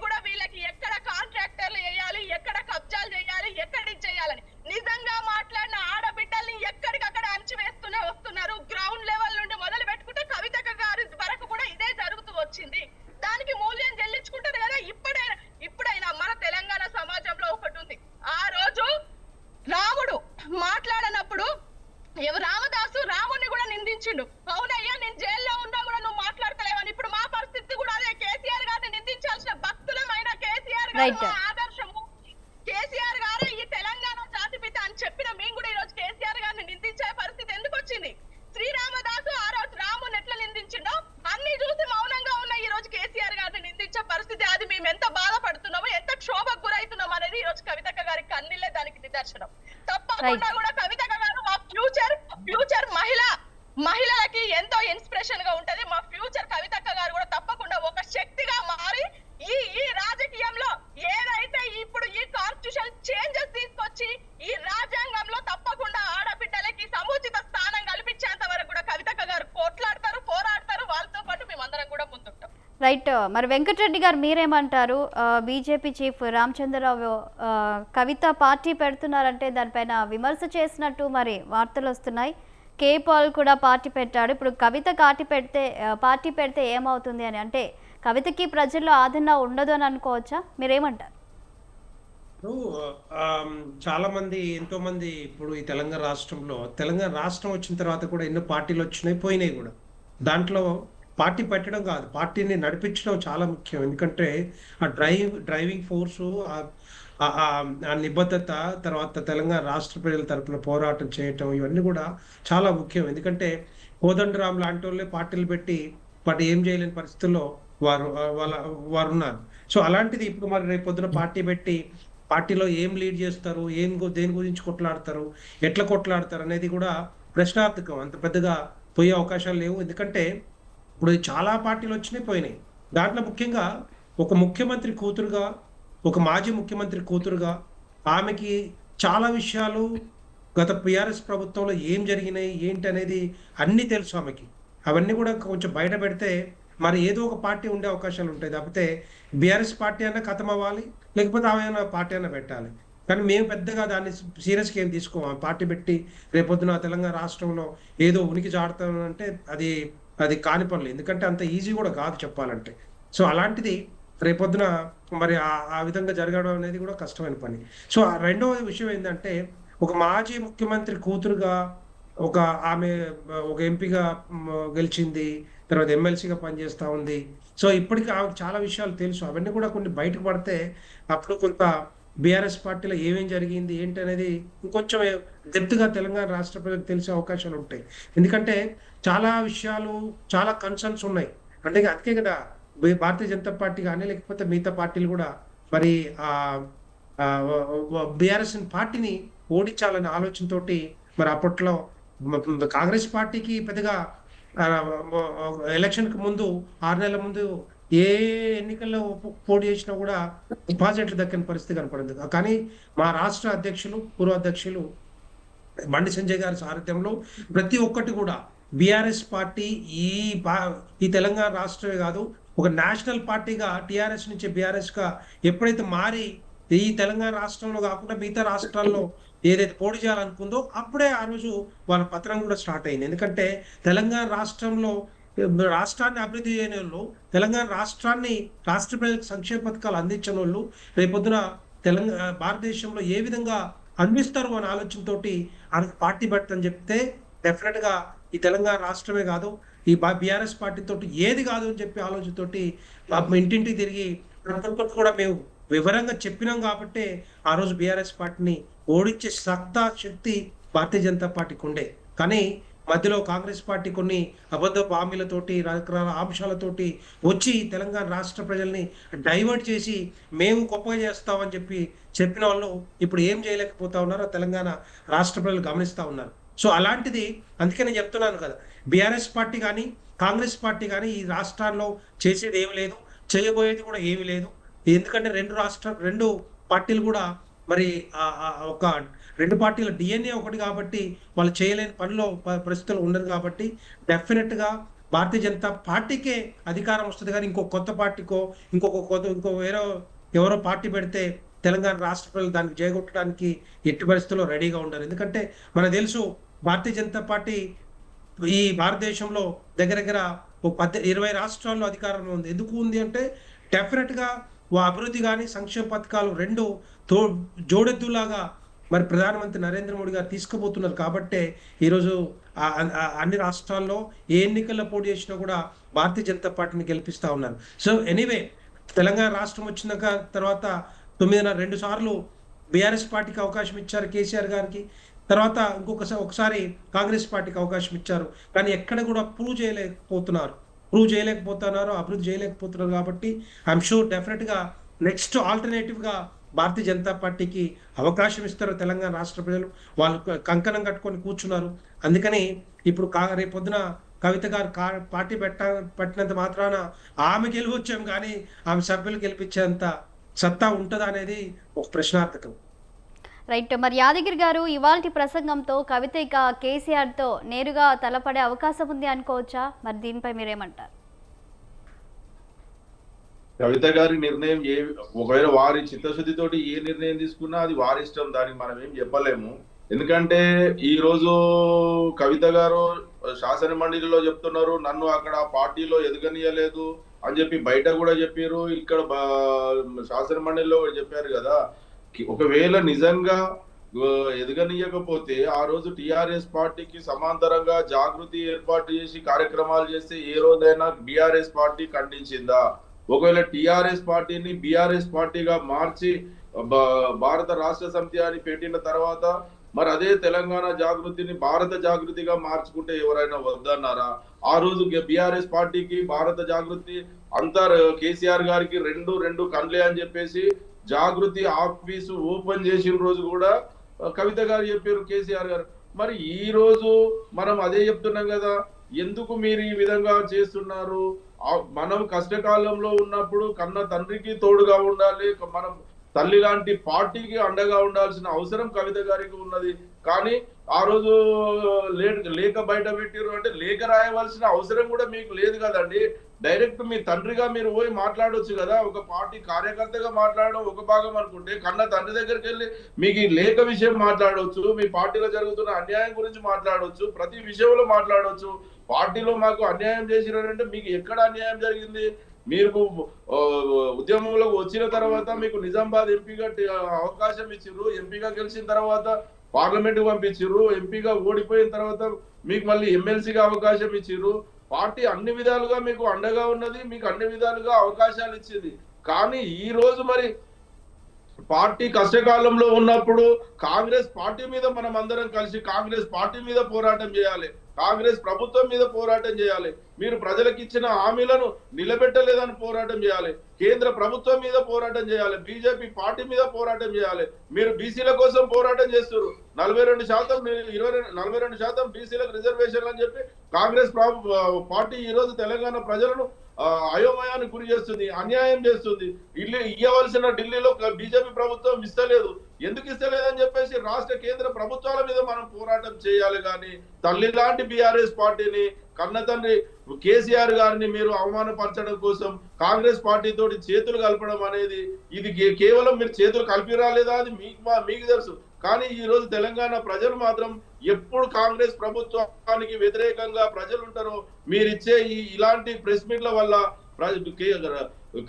కూడా వీళ్ళకి ఎక్కడ కాంట్రాక్టర్లు వేయాలి, ఎక్కడ కబ్జాలు చేయాలి, ఎక్కడి చేయాలని నిజంగా మాట్లాడిన ఆడబిడ్డల్ని ఎక్కడికక్కడ అణచివేస్తూనే వస్తున్నారు. గ్రౌండ్ లెవెల్ నుండి మొదలు పెట్టుకుంటే కవితక్క గారి వరకు కూడా ఇదే జరుగుతూ వచ్చింది. దానికి మూల్యం చెల్లించుకుంటారు కదా. ఇప్పుడైనా మన తెలంగాణ సమాజంలో ఒకటి ఉంది. ఆ రోజు రాముడు మాట్లాడనప్పుడు రామదాసు రాముడిని కూడా నిందించిండు. అవునయ్యా, నేను జైల్లో ఉన్నా కూడా నువ్వు మాట్లాడతలేవని. ఇప్పుడు మా పరిస్థితి కూడా అదే. కేసీఆర్ గారిని నిందించాల్సిన భక్తులమైన కేసీఆర్ గారు ఆదర్శము. కేసీఆర్ గారు ఈ తెలంగాణ జాతిపిత అని చెప్పిన మేము కూడా ఈ రోజు కేసీఆర్ గారిని నిందించే పరిస్థితి ఎందుకు వచ్చింది? శ్రీరామదాసు ఆ రోజు రాముని ఎట్లా నిందించిండో అన్ని చూసి మౌనంగా ఉన్న ఈ రోజు కేసీఆర్ గారిని నిందించే పరిస్థితి. అది మేము ఎంత బాధపడుతున్నామో, ఎంత క్షోభకు గురవుతున్నాం అనేది ఈ రోజు కవితక్క గారికి కన్నీళ్ళే దానికి నిదర్శనం. తప్పకుండా కూడా కవితక్క గారు మా ఫ్యూచర్ మహిళలకి ఎంతో ఇన్స్పిరేషన్ గా ఉంటది. మా ఫ్యూచర్ కవితక్క గారు కూడా తప్పకుండా ఒక శక్తిగా మారి ఈ రాజకీయంలో ఏదైతే ఇప్పుడు ఈ కాన్స్టిట్యూషన్ చేంజెస్ తీసుకొచ్చి ఈ రాజ్యాంగంలో తప్పకుండా ఆడబిడ్డలకి సముచిత స్థానం కల్పించేంత వరకు కూడా కవితక్క గారు పోట్లాడతారు, పోరాడతారు. వాళ్ళతో పాటు మేమందరం కూడా ముందుంటాం. రైట్. మరి వెంకటరెడ్డి గారు మీరేమంటారు? బీజేపీ చీఫ్ రామచంద్రరావు కవిత పార్టీ పెడుతున్నారంటే దానిపైన విమర్శ చేసినట్టు మరి వార్తలు వస్తున్నాయి. కే పాల్ కూడా పార్టీ పెట్టాడు. ఇప్పుడు కవిత పార్టీ పెడితే ఏమవుతుంది అని, అంటే కవితకి ప్రజల్లో ఆదరణ ఉండదు అని అనుకోవచ్చా? మీరేమంటారు? చాలా మంది, ఎంతో మంది ఇప్పుడు ఈ తెలంగాణ రాష్ట్రం వచ్చిన తర్వాత కూడా ఎన్నో పార్టీలు వచ్చినాయి, పోయినాయి కూడా. దాంట్లో పార్టీ పెట్టడం కాదు, పార్టీని నడిపించడం చాలా ముఖ్యం. ఎందుకంటే ఆ డ్రైవింగ్ ఫోర్సు, ఆ నిబద్ధత, తర్వాత తెలంగాణ రాష్ట్ర ప్రజల తరపున పోరాటం చేయటం, ఇవన్నీ కూడా చాలా ముఖ్యం. ఎందుకంటే కోదండరాం లాంటి వాళ్ళే పార్టీలు పెట్టి వాటి ఏం చేయలేని పరిస్థితుల్లో వారు ఉన్నారు. సో అలాంటిది ఇప్పుడు మరి రేపు పొద్దున పార్టీ పెట్టి పార్టీలో ఏం లీడ్ చేస్తారు, దేని గురించి కొట్లాడతారు, ఎట్లా కొట్లాడతారు అనేది కూడా ప్రశ్నార్థకం. అంత పెద్దగా పోయే అవకాశాలు లేవు. ఎందుకంటే ఇప్పుడు చాలా పార్టీలు వచ్చినాయి, పోయినాయి. దాంట్లో ముఖ్యంగా ఒక ముఖ్యమంత్రి కూతురుగా, ఒక మాజీ ముఖ్యమంత్రి కూతురుగా ఆమెకి చాలా విషయాలు గత పిఆర్ఎస్ ప్రభుత్వంలో ఏం జరిగినాయి ఏంటి అనేది అన్నీ తెలుసు ఆమెకి. అవన్నీ కూడా కొంచెం బయట పెడితే మరి ఏదో ఒక పార్టీ ఉండే అవకాశాలు ఉంటాయి. తప్పితే బీఆర్ఎస్ పార్టీ అన్నా ఖతం అవ్వాలి, లేకపోతే ఆమె పార్టీ అన్నా పెట్టాలి. కానీ మేము పెద్దగా దాన్ని సీరియస్గా ఏం తీసుకోవాలి. పార్టీ పెట్టి రేపొద్దున తెలంగాణ రాష్ట్రంలో ఏదో ఉనికి చాడుతానంటే అది కాని పనులు. ఎందుకంటే అంత ఈజీ కూడా కాదు చెప్పాలంటే. సో అలాంటిది రేపొద్దున మరి ఆ విధంగా జరగడం అనేది కూడా కష్టమైన పని. సో రెండవ విషయం ఏంటంటే, ఒక మాజీ ముఖ్యమంత్రి కూతురుగా ఆమె ఒక ఎంపీగా గెలిచింది, తర్వాత ఎమ్మెల్సీగా పనిచేస్తూ ఉంది. సో ఇప్పటికీ ఆమెకు చాలా విషయాలు తెలుసు. అవన్నీ కూడా కొన్ని బయటకు పడితే అప్పుడు కొంత బీఆర్ఎస్ పార్టీలో ఏమేం జరిగింది ఏంటి అనేది ఇంకొంచెం డెప్త్గా తెలంగాణ రాష్ట్ర ప్రజలకు తెలిసే అవకాశాలు ఉంటాయి. ఎందుకంటే చాలా విషయాలు, చాలా కన్సర్న్స్ ఉన్నాయి. అంటే అందుకే కదా భారతీయ జనతా పార్టీ కానీ లేకపోతే మిగతా పార్టీలు కూడా మరి బీఆర్ఎస్ పార్టీని ఓడించాలనే ఆలోచనతోటి మరి అప్పట్లో కాంగ్రెస్ పార్టీకి పెద్దగా ఎలక్షన్కి ముందు 6 నెలల ముందు ఏ ఎన్నికల్లో పోటీ చేసినా కూడా డిపాజిట్లు దక్కని పరిస్థితి కనపడింది. కానీ మా రాష్ట్ర అధ్యక్షులు, పూర్వ అధ్యక్షులు బండి సంజయ్ గారి సారథ్యంలో ప్రతి ఒక్కటి కూడా బీఆర్ఎస్ పార్టీ ఈ తెలంగాణ రాష్ట్రమే కాదు, ఒక నేషనల్ పార్టీగా టీఆర్ఎస్ నుంచి బీఆర్ఎస్ గా ఎప్పుడైతే మారి ఈ తెలంగాణ రాష్ట్రంలో కాకుండా మిగతా రాష్ట్రాల్లో ఏదైతే పోటీ చేయాలనుకుందో అప్పుడే ఆ రోజు వాళ్ళ పత్రం కూడా స్టార్ట్ అయింది. ఎందుకంటే తెలంగాణ రాష్ట్రంలో రాష్ట్రాన్ని అభివృద్ధి చేయని వాళ్ళు, తెలంగాణ రాష్ట్రాన్ని రాష్ట్ర ప్రజలకు సంక్షేమ పథకాలు అందించిన వాళ్ళు రేపొద్దున భారతదేశంలో ఏ విధంగా అందిస్తారు అనే ఆలోచనతోటి ఆయనకు పార్టీ పెట్టని చెప్తే డెఫినెట్ గా ఈ తెలంగాణ రాష్ట్రమే కాదు, ఈ బీఆర్ఎస్ పార్టీ తోటి ఏది కాదు అని చెప్పి ఆలోచనతోటి ఇంటింటికి తిరిగి ప్రతి ఒక్కరికి కూడా మేము వివరంగా చెప్పినాం కాబట్టి ఆ రోజు బీఆర్ఎస్ పార్టీని ఓడించే సత్తా, శక్తి భారతీయ జనతా పార్టీకి ఉండే. కానీ మధ్యలో కాంగ్రెస్ పార్టీ కొన్ని అబద్ధపు హామీలతోటి, రకరకాల అంశాలతోటి వచ్చి తెలంగాణ రాష్ట్ర ప్రజల్ని డైవర్ట్ చేసి మేము గొప్పగా చేస్తామని చెప్పిన వాళ్ళు ఇప్పుడు ఏం చేయలేకపోతా ఉన్నారో తెలంగాణ రాష్ట్ర ప్రజలు గమనిస్తూ ఉన్నారు. సో అలాంటిది అందుకే నేను చెప్తున్నాను కదా, బీఆర్ఎస్ పార్టీ కానీ కాంగ్రెస్ పార్టీ కానీ ఈ రాష్ట్రాల్లో చేసేది ఏమి లేదు, చేయబోయేది కూడా ఏమీ లేదు. ఎందుకంటే రెండు పార్టీలు కూడా మరి ఒక రెండు పార్టీల డిఎన్ఏ ఒకటి కాబట్టి వాళ్ళు చేయలేని పనిలో పరిస్థితులు ఉండదు కాబట్టి డెఫినెట్ గా భారతీయ జనతా పార్టీకే అధికారం వస్తుంది. కానీ ఇంకో కొత్త పార్టీకో ఇంకో ఎవరో పార్టీ పెడితే తెలంగాణ రాష్ట్ర ప్రజలు దానికి జయగొట్టడానికి ఎట్టి పరిస్థితుల్లో రెడీగా ఉండరు. ఎందుకంటే మనకు తెలుసు భారతీయ జనతా పార్టీ ఈ భారతదేశంలో దగ్గర 20 రాష్ట్రాల్లో అధికారంలో ఉంది. ఎందుకు ఉంది అంటే డెఫినెట్ గా అభివృద్ధి కానీ సంక్షేమ పథకాలు రెండు జోడెద్దులాగా మరి ప్రధానమంత్రి నరేంద్ర మోడీ గారు తీసుకుపోతున్నారు కాబట్టే ఈరోజు అన్ని రాష్ట్రాల్లో ఏ ఎన్నికల్లో పోటీ చేసినా కూడా భారతీయ జనతా పార్టీని గెలిపిస్తా ఉన్నారు. సో ఎనీవే తెలంగాణ రాష్ట్రం వచ్చిన తర్వాత 2 సార్లు బీఆర్ఎస్ పార్టీకి అవకాశం ఇచ్చారు కేసీఆర్ గారికి, తర్వాత ఒకసారి కాంగ్రెస్ పార్టీకి అవకాశం ఇచ్చారు. కానీ ఎక్కడ కూడా ప్రూవ్ చేయలేకపోతున్నారు, అభివృద్ధి చేయలేకపోతున్నారు. కాబట్టి ఐఎమ్ షూర్ డెఫినెట్ గా నెక్స్ట్ ఆల్టర్నేటివ్ గా భారతీయ జనతా పార్టీకి అవకాశం ఇస్తారు తెలంగాణ రాష్ట్ర ప్రజలు. వాళ్ళు కంకణం కట్టుకొని కూర్చున్నారు. అందుకని ఇప్పుడు రేపొద్దున కవిత గారు పార్టీ పెట్టినంత మాత్రాన ఆమె గెలివచ్చాం కానీ ఆమె సభ్యులు గెలిపించేంత సత్తా ఉంటుందా అనేది ఒక ప్రశ్నార్థకం. రైట్. మరి యాదగిరి గారు ఇవాల్టి ప్రసంగంతో కవిత ఇక కేసీఆర్తో నేరుగా తలపడే అవకాశం ఉంది అనుకోవచ్చా? మరి దీనిపై మీరేమంటారు? కవిత గారి నిర్ణయం ఒకవేళ వారి చిత్తశుద్ధితోటి ఏ నిర్ణయం తీసుకున్నా అది వారి ఇష్టం, దానికి మనం ఏం చెప్పలేము. ఎందుకంటే ఈ రోజు కవిత గారు శాసన మండలిలో చెప్తున్నారు నన్ను అక్కడ పార్టీలో ఎదగనీయలేదు అని చెప్పి బయట కూడా చెప్పారు, ఇక్కడ శాసన మండలిలో చెప్పారు కదా. ఒకవేళ నిజంగా ఎదగనీయకపోతే ఆ రోజు టిఆర్ఎస్ పార్టీకి సమాంతరంగా జాగృతి ఏర్పాటు చేసి కార్యక్రమాలు చేస్తే ఏ రోజైనా బిఆర్ఎస్ పార్టీ ఖండించిందా? ఒకవేళ టిఆర్ఎస్ పార్టీని బిఆర్ఎస్ పార్టీగా మార్చి భారత రాష్ట్ర సమితి అని పెట్టిన తర్వాత మరి అదే తెలంగాణ జాగృతిని భారత జాగృతిగా మార్చుకుంటే ఎవరైనా వద్దన్నారా? ఆ రోజు బిఆర్ఎస్ పార్టీకి భారత జాగృతి అంతా కేసీఆర్ గారికి రెండు కండ్లే అని చెప్పేసి జాగృతి ఆఫీసు ఓపెన్ చేసిన రోజు కూడా కవిత గారు చెప్పారు, కేసీఆర్ గారు. మరి ఈ రోజు మనం అదే చెప్తున్నాం కదా, ఎందుకు మీరు ఈ విధంగా చేస్తున్నారు? మనం కష్టకాలంలో ఉన్నప్పుడు కన్న తండ్రికి తోడుగా ఉండాలి, మనం తల్లి లాంటి పార్టీకి అండగా ఉండాల్సిన అవసరం కవిత గారికి ఉన్నది. కానీ ఆ రోజు లేఖ బయట పెట్టిరు అంటే లేఖ రాయవలసిన అవసరం కూడా మీకు లేదు కదండి. డైరెక్ట్ మీ తండ్రిగా మీరు పోయి మాట్లాడొచ్చు కదా. ఒక పార్టీ కార్యకర్తగా మాట్లాడడం ఒక భాగం అనుకుంటే కన్న తండ్రి దగ్గరికి వెళ్ళి మీకు ఈ లేఖ విషయం మాట్లాడవచ్చు, మీ పార్టీలో జరుగుతున్న అన్యాయం గురించి మాట్లాడవచ్చు, ప్రతి విషయంలో మాట్లాడవచ్చు. పార్టీలో మాకు అన్యాయం చేసినారంటే మీకు ఎక్కడ అన్యాయం జరిగింది? మీరు ఉద్యమంలోకి వచ్చిన తర్వాత మీకు నిజామాబాద్ ఎంపీగా అవకాశం ఇచ్చిర్రు, ఎంపీగా గెలిచిన తర్వాత పార్లమెంట్ పంపించిర్రు, ఎంపీగా ఓడిపోయిన తర్వాత మీకు మళ్ళీ ఎమ్మెల్సీగా అవకాశం ఇచ్చిర్రు. పార్టీ అన్ని విధాలుగా మీకు అండగా ఉన్నది, మీకు అన్ని విధాలుగా అవకాశాలు ఇచ్చింది. కానీ ఈ రోజు మరి పార్టీ కష్టకాలంలో ఉన్నప్పుడు కాంగ్రెస్ పార్టీ మీద మనం అందరం కలిసి కాంగ్రెస్ పార్టీ మీద పోరాటం చేయాలి, కాంగ్రెస్ ప్రభుత్వం మీద పోరాటం చేయాలి. మీరు ప్రజలకు ఇచ్చిన హామీలను నిలబెట్టలేదని పోరాటం చేయాలి, కేంద్ర ప్రభుత్వం మీద పోరాటం చేయాలి, బీజేపీ పార్టీ మీద పోరాటం చేయాలి. మీరు బీసీల కోసం పోరాటం చేస్తారు, 42% బీసీలకు రిజర్వేషన్లు అని చెప్పి కాంగ్రెస్ పార్టీ ఈ రోజు తెలంగాణ ప్రజలను అయోమయానికి గురి చేస్తుంది, అన్యాయం చేస్తుంది. ఇవ్వవలసిన ఢిల్లీలో బీజేపీ ప్రభుత్వం ఇస్తలేదు. ఎందుకు ఇస్తలేదని చెప్పేసి రాష్ట్ర కేంద్ర ప్రభుత్వాల మీద మనం పోరాటం చేయాలి. కానీ తల్లి లాంటి బీఆర్ఎస్ పార్టీని, కన్న తండ్రి కేసీఆర్ గారిని మీరు అవమానపరచడం కోసం కాంగ్రెస్ పార్టీ తోటి చేతులు కలపడం అనేది ఇది కేవలం మీరు చేతులు కలిపి రాలేదా అది మీకు తెలుసు. కానీ ఈ రోజు తెలంగాణ ప్రజలు మాత్రం ఎప్పుడు కాంగ్రెస్ ప్రభుత్వానికి వ్యతిరేకంగా ప్రజలు ఉంటారో మీరిచ్చే ఇలాంటి ప్రెస్ మీట్ల వల్ల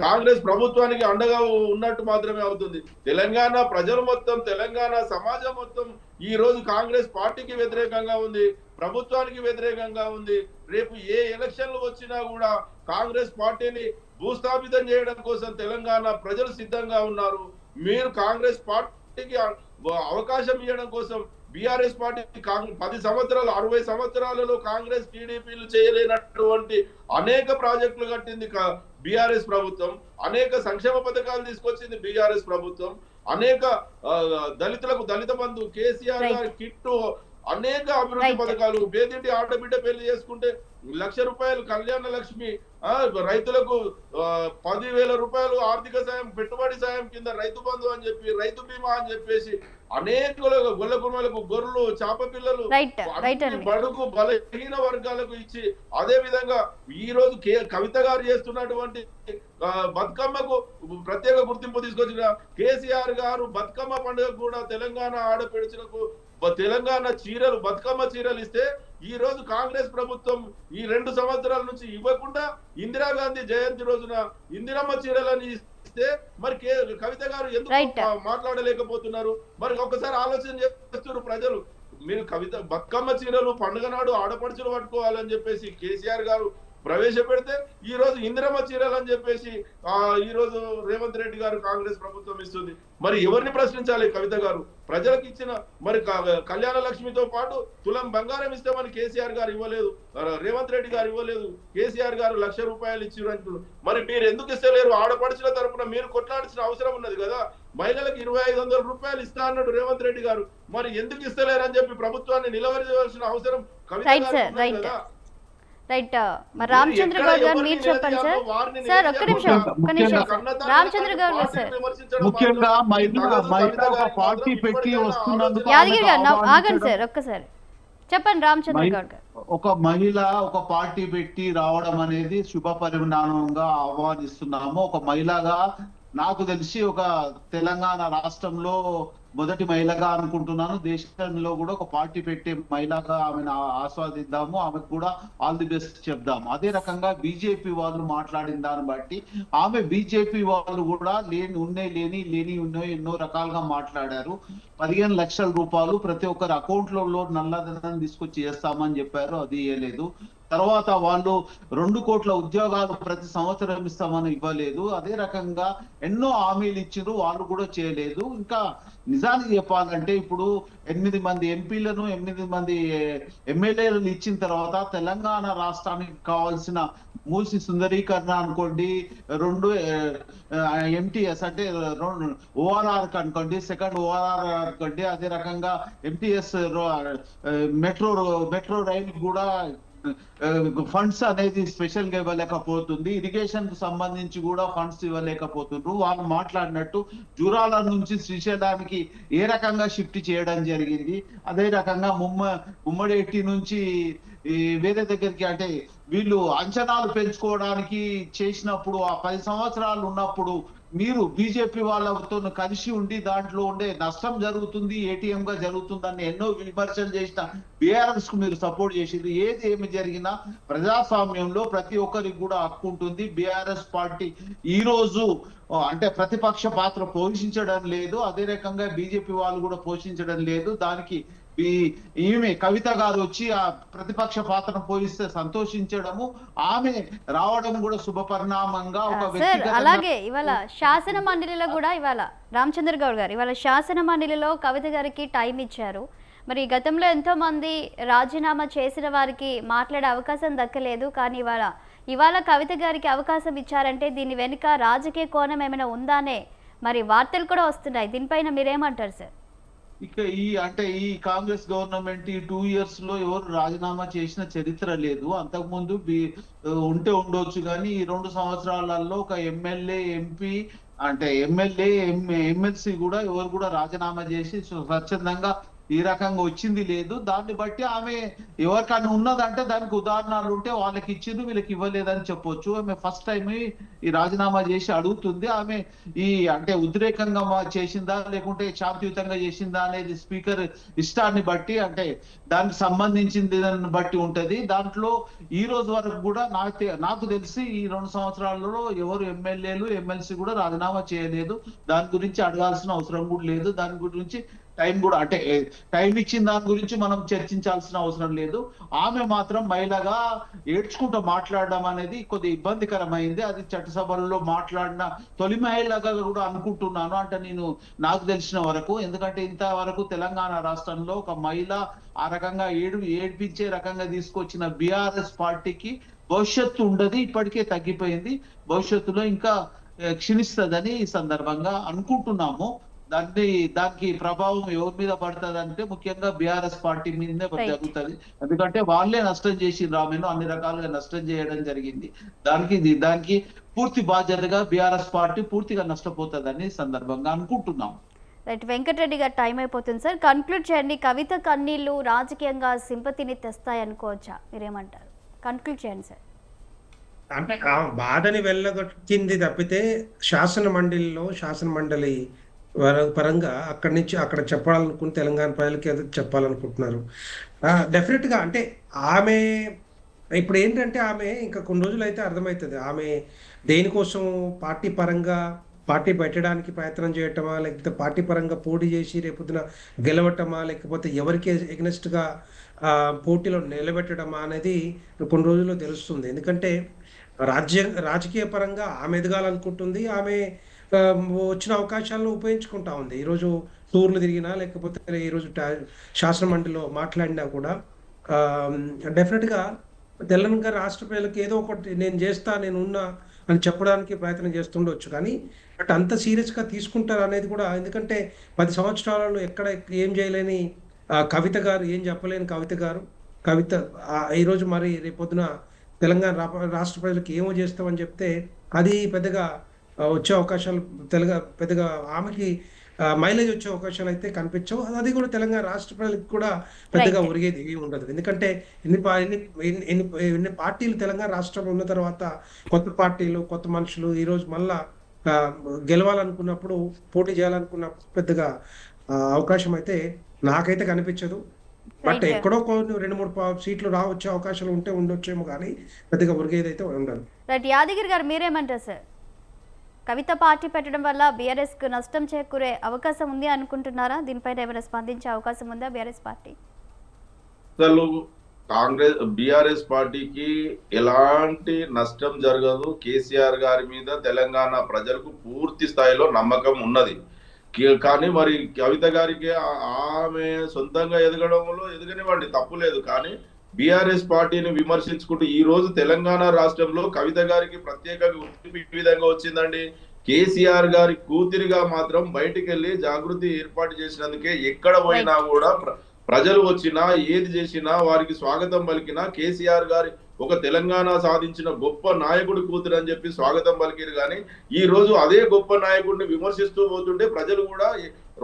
కాంగ్రెస్ ప్రభుత్వానికి అండగా ఉన్నట్టు మాత్రమే అవుతుంది. తెలంగాణ ప్రజలు మొత్తం, తెలంగాణ సమాజం మొత్తం ఈ రోజు కాంగ్రెస్ పార్టీకి వ్యతిరేకంగా ఉంది, ప్రభుత్వానికి వ్యతిరేకంగా ఉంది. రేపు ఏ ఎలక్షన్లు వచ్చినా కూడా కాంగ్రెస్ పార్టీని భూస్థాపితం చేయడం కోసం తెలంగాణ ప్రజలు సిద్ధంగా ఉన్నారు. మీరు కాంగ్రెస్ పార్టీకి అవకాశం ఇవ్వడం కోసం బీఆర్ఎస్ పార్టీ 10 సంవత్సరాలు 60 సంవత్సరాలలో కాంగ్రెస్ టీడీపీలు చేయలేనటువంటి అనేక ప్రాజెక్టులు కట్టింది బీఆర్ఎస్ ప్రభుత్వం, అనేక సంక్షేమ పథకాలు తీసుకొచ్చింది బీఆర్ఎస్ ప్రభుత్వం, అనేక దళితులకు దళిత బంధు, కేసీఆర్ గారి కిట్టు, అనేక అభివృద్ధి పథకాలు, పేదింటి ఆడబిడ్డ పెళ్లి చేసుకుంటే 1,00,000 రూపాయలు కళ్యాణ లక్ష్మి, రైతులకు 10,000 రూపాయలు ఆర్థిక సాయం, పెట్టుబడి సాయం కింద రైతు బంధు అని చెప్పి, రైతు బీమా అని చెప్పేసి అనేక గొల్ల కుర్మలకు గొర్రెలు, చేప పిల్లలు, బడుగు బలహీన వర్గాలకు ఇచ్చి, అదే విధంగా ఈ రోజు కవిత గారు చేస్తున్నటువంటి బతుకమ్మకు ప్రత్యేక గుర్తింపు తీసుకొచ్చిన కేసీఆర్ గారు బతుకమ్మ పండుగ కూడా తెలంగాణ ఆడపడుచులకు తెలంగాణ చీరలు, బతుకమ్మ చీరలు ఇస్తే ఈ రోజు కాంగ్రెస్ ప్రభుత్వం ఈ 2 సంవత్సరాల నుంచి ఇవ్వకుండా ఇందిరాగాంధీ జయంతి రోజున ఇందిరమ్మ చీరలని ఇస్తే మరి కవిత గారు ఎందుకు మాట్లాడలేకపోతున్నారు? మరి ఒక్కసారి ఆలోచన చేస్తున్నారు ప్రజలు. మీరు బతుకమ్మ చీరలు పండుగ నాడు ఆడపడుచులు పట్టుకోవాలని చెప్పేసి కేసీఆర్ గారు ప్రవేశపెడితే ఈ రోజు ఇందిరమ్మ చీరలు అని చెప్పేసి ఈ రోజు రేవంత్ రెడ్డి గారు కాంగ్రెస్ ప్రభుత్వం ఇస్తుంది. మరి ఎవరిని ప్రశ్నించాలి? కవిత గారు ప్రజలకు ఇచ్చిన మరి కళ్యాణ లక్ష్మితో పాటు తులం బంగారం ఇస్తామని కేసీఆర్ గారు ఇవ్వలేదు, రేవంత్ రెడ్డి గారు ఇవ్వలేదు, కేసీఆర్ గారు 1,00,000 రూపాయలు ఇచ్చారు అంటున్నారు. మరి మీరు ఎందుకు ఇస్తలేరు? ఆడపడుచుల తరపున మీరు కొట్లాడాల్సిన అవసరం ఉన్నది కదా. మహిళలకు 2,500 రూపాయలు ఇస్తా అన్నాడు రేవంత్ రెడ్డి గారు, మరి ఎందుకు ఇస్తలేరు అని చెప్పి ప్రభుత్వాన్ని నిలవరిచవలసిన అవసరం కవిత గారు కదా. రైట్. మరి రామచంద్ర గౌడ్ గారు మీరు చెప్పండి సార్. ఒక్క నిమిషం రామచంద్ర గౌడ్ గారు సార్. ముఖ్యంగా పార్టీ పెట్టి వస్తున్నందుకు యాదగిరి గారు ఆగండి సార్, ఒక్కసారి చెప్పండి. రామచంద్ర గౌడ్ గారు, ఒక మహిళ ఒక పార్టీ పెట్టి రావడం అనేది శుభ పరిణామంగా ఆహ్వానిస్తున్నాము. ఒక మహిళగా నాకు తెలిసి ఒక తెలంగాణ రాష్ట్రంలో మొదటి మహిళగా అనుకుంటున్నాను. దేశంలో కూడా ఒక పార్టీ పెట్టే మహిళగా ఆమెను ఆస్వాదిద్దాము, ఆమెకు కూడా ఆల్ ది బెస్ట్ చెప్దాము. అదే రకంగా బీజేపీ వాళ్ళు మాట్లాడిన దాన్ని బట్టి ఆమె బీజేపీ వాళ్ళు కూడా లేని ఎన్నో రకాలుగా మాట్లాడారు. 15 లక్షల రూపాయలు ప్రతి ఒక్కరి అకౌంట్లలో నల్లధనం తీసుకొచ్చి చేస్తామని చెప్పారు, అది ఇవ్వలేదు. తర్వాత వాళ్ళు 2 కోట్ల ఉద్యోగాలు ప్రతి సంవత్సరం ఇస్తామని ఇవ్వలేదు. అదే రకంగా ఎన్నో హామీలు ఇచ్చారు, వాళ్ళు కూడా చేయలేదు. ఇంకా నిజానికి చెప్పాలంటే ఇప్పుడు 8 మంది ఎంపీలను 8 మంది ఎమ్మెల్యేలను ఇచ్చిన తర్వాత తెలంగాణ రాష్ట్రానికి కావాల్సిన మూసి సుందరీకరణ అనుకోండి, 2 ఎంటీఎస్ అంటే 2 ఓఆర్ఆర్ అనుకోండి, సెకండ్ ఓఆర్ఆర్ అనుకోండి, అదే రకంగా ఎంటీఎస్ మెట్రో రైలు కూడా ఫండ్స్ అనేది స్పెషల్ గా ఇవ్వలేకపోతుంది. ఇరిగేషన్ కు సంబంధించి కూడా ఫండ్స్ ఇవ్వలేకపోతున్నారు. వాళ్ళు మాట్లాడినట్టు జూరాల నుంచి శ్రీశైలానికి ఏ రకంగా షిఫ్ట్ చేయడం జరిగింది, అదే రకంగా ఉమ్మడేటి నుంచి వేరే దగ్గరికి, అంటే వీళ్ళు అంచనాలు పెంచుకోవడానికి చేసినప్పుడు ఆ 10 సంవత్సరాలు ఉన్నప్పుడు మీరు బీజేపీ వాళ్ళతో కలిసి ఉండి దాంట్లో ఉండే నష్టం జరుగుతుంది, ఏటీఎం గా జరుగుతుందని ఎన్నో విమర్శలు చేసిన బీఆర్ఎస్ కు మీరు సపోర్ట్ చేసింది. ఏమి జరిగినా ప్రజాస్వామ్యంలో ప్రతి ఒక్కరికి కూడా హక్కు ఉంటుంది. బీఆర్ఎస్ పార్టీ ఈ రోజు అంటే ప్రతిపక్ష పాత్ర పోషించడం లేదు, అదే రకంగా బీజేపీ వాళ్ళు కూడా పోషించడం లేదు. దానికి ఈమె కవిత గారు వచ్చి ఆ ప్రతిపక్ష పాత్రను పోయిస్తే సంతోషించడము, ఆమె రావడం కూడా శుభ పరిణామంగా ఒక సార్ వ్యక్తిగత అలాగే ఇవాళ శాసన మండలిలో కూడా ఇవాళ రామచంద్ర గౌడ్ గారు ఇవాళ శాసన మండలిలో కవిత గారికి టైం ఇచ్చారు. మరి గతంలో ఎంతో మంది రాజీనామా చేసిన వారికి మాట్లాడే అవకాశం దక్కలేదు, కానీ ఇవాళ కవిత గారికి అవకాశం ఇచ్చారంటే దీని వెనుక రాజకీయ కోణం ఏమైనా ఉందానే మరి వార్తలు కూడా వస్తున్నాయి. దీనిపైన మీరేమంటారు సార్? ఇక ఈ కాంగ్రెస్ గవర్నమెంట్ ఈ 2 years లో ఎవరు రాజీనామా చేసిన చరిత్ర లేదు. అంతకుముందు ఉంటే ఉండొచ్చు, కానీ ఈ 2 సంవత్సరాలలో ఒక ఎమ్మెల్యే, ఎంపీ అంటే ఎమ్మెల్యే, ఎమ్మెల్సీ కూడా ఎవరు కూడా రాజీనామా చేసి స్వచ్ఛందంగా ఈ రకంగా వచ్చింది లేదు. దాన్ని బట్టి ఆమె ఎవరికైనా ఉన్నదంటే దానికి ఉదాహరణలు ఉంటే వాళ్ళకి ఇచ్చింది, వీళ్ళకి ఇవ్వలేదని చెప్పొచ్చు. ఆమె ఫస్ట్ టైం ఈ రాజీనామా చేసి అడుగుతుంది. ఆమె అంటే ఉద్రేకంగా చేసిందా లేకుంటే శాంతియుతంగా చేసిందా అనేది స్పీకర్ ఇష్టాన్ని బట్టి, అంటే దానికి సంబంధించింది దాన్ని బట్టి ఉంటది. దాంట్లో ఈ రోజు వరకు కూడా నాకు తెలిసి ఈ 2 సంవత్సరాలలో ఎవరు ఎమ్మెల్యేలు, ఎమ్మెల్సీ కూడా రాజీనామా చేయలేదు. దాని గురించి అడగాల్సిన అవసరం కూడా లేదు. దాని గురించి టైం కూడా అంటే టైం ఇచ్చిన దాని గురించి మనం చర్చించాల్సిన అవసరం లేదు. ఆమె మాత్రం మహిళగా ఏడ్చుకుంటూ మాట్లాడడం అనేది కొద్దిగా ఇబ్బందికరమైంది. అది చట్టసభల్లో మాట్లాడిన తొలి మహిళగా కూడా అనుకుంటున్నాను, అంటే నాకు తెలిసిన వరకు. ఎందుకంటే ఇంతవరకు తెలంగాణ రాష్ట్రంలో ఒక మహిళ ఆ రకంగా ఏడ్పించే రకంగా తీసుకొచ్చిన బీఆర్ఎస్ పార్టీకి భవిష్యత్తు ఉండదు, ఇప్పటికే తగ్గిపోయింది, భవిష్యత్తులో ఇంకా క్షీణిస్తుందని ఈ సందర్భంగా అనుకుంటున్నాము. దానికి ప్రభావం ఎవరి మీద పడుతుంది అంటే ముఖ్యంగా బీఆర్ఎస్ పార్టీ మీదనే జరుగుతుంది. ఎందుకంటే వాళ్ళే నష్టం చేసి రామేను అన్ని రకాలుగా నష్టం చేయడం జరిగింది. దానికి పూర్తి బాధ్యతగా బీఆర్ఎస్ పార్టీ పూర్తిగా నష్టపోతుందని సందర్భంగా అనుకుంటున్నాం. రైట్, వెంకటరెడ్డి గారు టైం అయిపోతుంది సార్, కన్క్లూడ్ చేయండి. కవిత కన్నీళ్లు రాజకీయంగా సింపతిని తెస్తాయి అనుకోవచ్చా, మీరేమంటారు? కన్క్లూడ్ చేయండి సార్. అంటే ఆ బాధని వెళ్ళగొట్టింది తప్పితే శాసన మండలి పరంగా అక్కడి నుంచి అక్కడ చెప్పాలనుకుని తెలంగాణ ప్రజలకి ఏదో చెప్పాలనుకుంటున్నారు. డెఫినెట్గా అంటే ఆమె ఇప్పుడు ఏంటంటే ఆమె ఇంకా కొన్ని రోజులు అయితే అర్థమవుతుంది ఆమె దేనికోసం పార్టీ పెట్టడానికి ప్రయత్నం చేయటమా, లేకపోతే పార్టీ పరంగా పోటీ చేసి రేపొద్దున గెలవటమా, లేకపోతే ఎవరికి ఎగ్నెస్ట్గా పోటీలో నిలబెట్టడమా అనేది కొన్ని రోజుల్లో తెలుస్తుంది. ఎందుకంటే రాజకీయ పరంగా ఆమె ఎదగాలనుకుంటుంది, ఆమె వచ్చిన అవకాశాలను ఉపయోగించుకుంటా ఉంది. ఈరోజు టూర్లు తిరిగినా లేకపోతే ఈరోజు శాసన మండలిలో మాట్లాడినా కూడా డెఫినెట్గా తెలంగాణ రాష్ట్ర ప్రజలకు ఏదో ఒకటి నేను చేస్తా, నేను ఉన్నా అని చెప్పడానికి ప్రయత్నం చేస్తుండొచ్చు, కానీ బట్ అంత సీరియస్గా తీసుకుంటారు అనేది కూడా. ఎందుకంటే 10 సంవత్సరాలలో ఎక్కడ ఏం చేయలేని కవిత గారు, ఏం చెప్పలేని కవిత ఈరోజు మరి రేపొద్దున తెలంగాణ రాష్ట్ర ప్రజలకు ఏమో చేస్తామని చెప్తే అది పెద్దగా వచ్చే అవకాశాలు పెద్దగా ఆమెకి మైలేజ్ వచ్చే అవకాశాలు అయితే కనిపించవు. అది కూడా తెలంగాణ రాష్ట్ర ప్రజలకు కూడా పెద్దగా ఒరిగేది ఏమి ఉండదు. ఎందుకంటే ఎన్ని పార్టీలు తెలంగాణ రాష్ట్రంలో ఉన్న తర్వాత కొత్త పార్టీలు, కొత్త మనుషులు ఈరోజు మళ్ళా గెలవాలనుకున్నప్పుడు, పోటీ చేయాలనుకున్నప్పుడు పెద్దగా అవకాశం అయితే నాకైతే కనిపించదు. బట్ ఎక్కడో కొన్ని 2-3 సీట్లు రావచ్చే అవకాశాలు ఉండొచ్చేమో, కానీ పెద్దగా ఒరిగేది అయితే ఉండదు. రైట్, యాదగిరి గారు మీరేమంటారు సార్? కవిత పార్టీ పెట్టడం వల్ల బీఆర్ఎస్ కు నష్టం చేకూరే అవకాశం ఉంది అనుకుంటున్నారా? దీనిపైన ఏమైనా స్పందించే అవకాశం ఉందా బీఆర్ఎస్ పార్టీ? అసలు బీఆర్ఎస్ పార్టీకి ఎలాంటి నష్టం జరగదు. కేసీఆర్ గారి మీద తెలంగాణ ప్రజలకు పూర్తి స్థాయిలో నమ్మకం ఉన్నది. కానీ మరి కవిత గారికి ఆమె సొంతంగా ఎదగడంలో ఎదగనివ్వండి, తప్పులేదు. కానీ బీఆర్ఎస్ పార్టీని విమర్శించుకుంటూ ఈ రోజు తెలంగాణ రాష్ట్రంలో కవిత గారికి ప్రత్యేక గుర్తింపు ఈ విధంగా వచ్చిందండి. కేసీఆర్ గారి కూతురిగా మాత్రం బయటికి వెళ్ళి జాగృతి ఏర్పాటు చేసినందుకే ఎక్కడ పోయినా కూడా ప్రజలు వచ్చినా ఏది చేసినా వారికి స్వాగతం పలికినా కేసీఆర్ గారి ఒక తెలంగాణ సాధించిన గొప్ప నాయకుడి కూతురు అని చెప్పి స్వాగతం పలికిరు. కానీ ఈ రోజు అదే గొప్ప నాయకుడిని విమర్శిస్తూ పోతుంటే ప్రజలు కూడా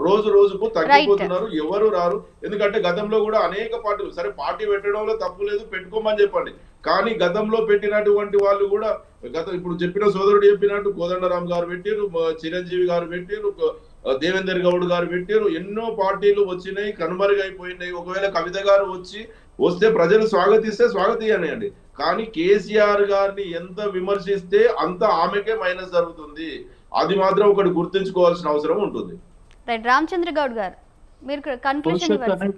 రోజు రోజుకు తగ్గిపోతున్నారు, ఎవరు రారు. ఎందుకంటే గతంలో కూడా అనేక పార్టీలు, సరే పార్టీ పెట్టడంలో తప్పు లేదు, పెట్టుకోమని చెప్పండి, కానీ గతంలో పెట్టినటువంటి వాళ్ళు కూడా ఇప్పుడు చెప్పిన సోదరుడు చెప్పినట్టు కోదండరామ్ గారు పెట్టారు, చిరంజీవి గారు పెట్టారు, దేవేందర్ గౌడ్ గారు పెట్టారు, ఎన్నో పార్టీలు వచ్చినాయి, కనుమరుగైపోయినాయి. ఒకవేళ కవిత గారు వస్తే ప్రజలు స్వాగతించండి, కానీ కేసీఆర్ గారిని ఎంత విమర్శిస్తే అంత ఆమెకే మైనస్ జరుగుతుంది. అది మాత్రం ఒకటి గుర్తుంచుకోవాల్సిన అవసరం ఉంటుంది. రైట్, రామచంద్ర గౌడ్ గారు మీరు కన్క్లూజన్ ఇవ్వండి.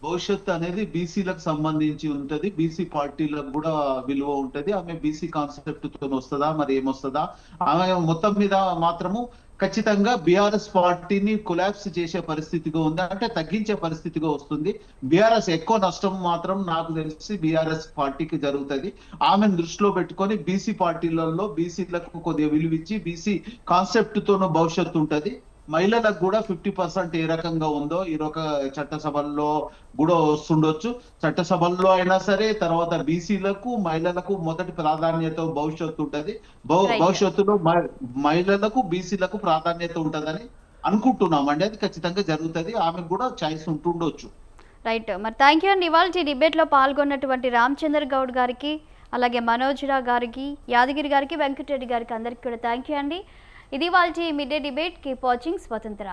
భవిష్యత్తు అనేది బీసీలకు సంబంధించి ఉంటది. బీసీ పార్టీలకు కూడా విలువ ఉంటది. ఆమె బీసీ కాన్సెప్ట్ తో వస్తుందా, మరి ఏమొస్తుందా? ఆమె మొత్తం మీద మాత్రము ఖచ్చితంగా బీఆర్ఎస్ పార్టీని కొలాప్స్ చేసే పరిస్థితిగా ఉంది, అంటే తగ్గించే పరిస్థితిగా వస్తుంది. బీఆర్ఎస్ ఎక్కువ నష్టం మాత్రం నాకు తెలిసి బీఆర్ఎస్ పార్టీకి జరుగుతుంది. ఆమెను దృష్టిలో పెట్టుకొని బీసీ పార్టీలలో బీసీలకు కొద్దిగా విలువిచ్చి బీసీ కాన్సెప్ట్ తోనూ భవిష్యత్తు ఉంటది. మహిళలకు కూడా 50% ఏ రకంగా ఉందో ఈరొక చట్టసభల్లో కూడా వస్తుండొచ్చు. చట్టసభల్లో అయినా సరే తర్వాత బీసీలకు మహిళలకు మొదటి ప్రాధాన్యత భవిష్యత్తు ఉంటది. Right. భవిష్యత్తులో మహిళలకు బీసీలకు ప్రాధాన్యత ఉంటదని అనుకుంటున్నామండి. అది ఖచ్చితంగా జరుగుతుంది. ఆమెకు కూడా ఛాయిస్ ఉంటుండొచ్చు. రైట్. మరి థ్యాంక్ యూ అండి. ఇవాళ ఈ డిబేట్లో పాల్గొన్నటువంటి రామచంద్ర గౌడ్ గారికి, అలాగే మనోజ్ రా గారికి, యాదగిరి గారికి, వెంకటరెడ్డి గారికి అందరికీ కూడా థ్యాంక్ యూ అండి. ఇది వాళ్ళ mid day debate. Keep watching స్వతంత్ర.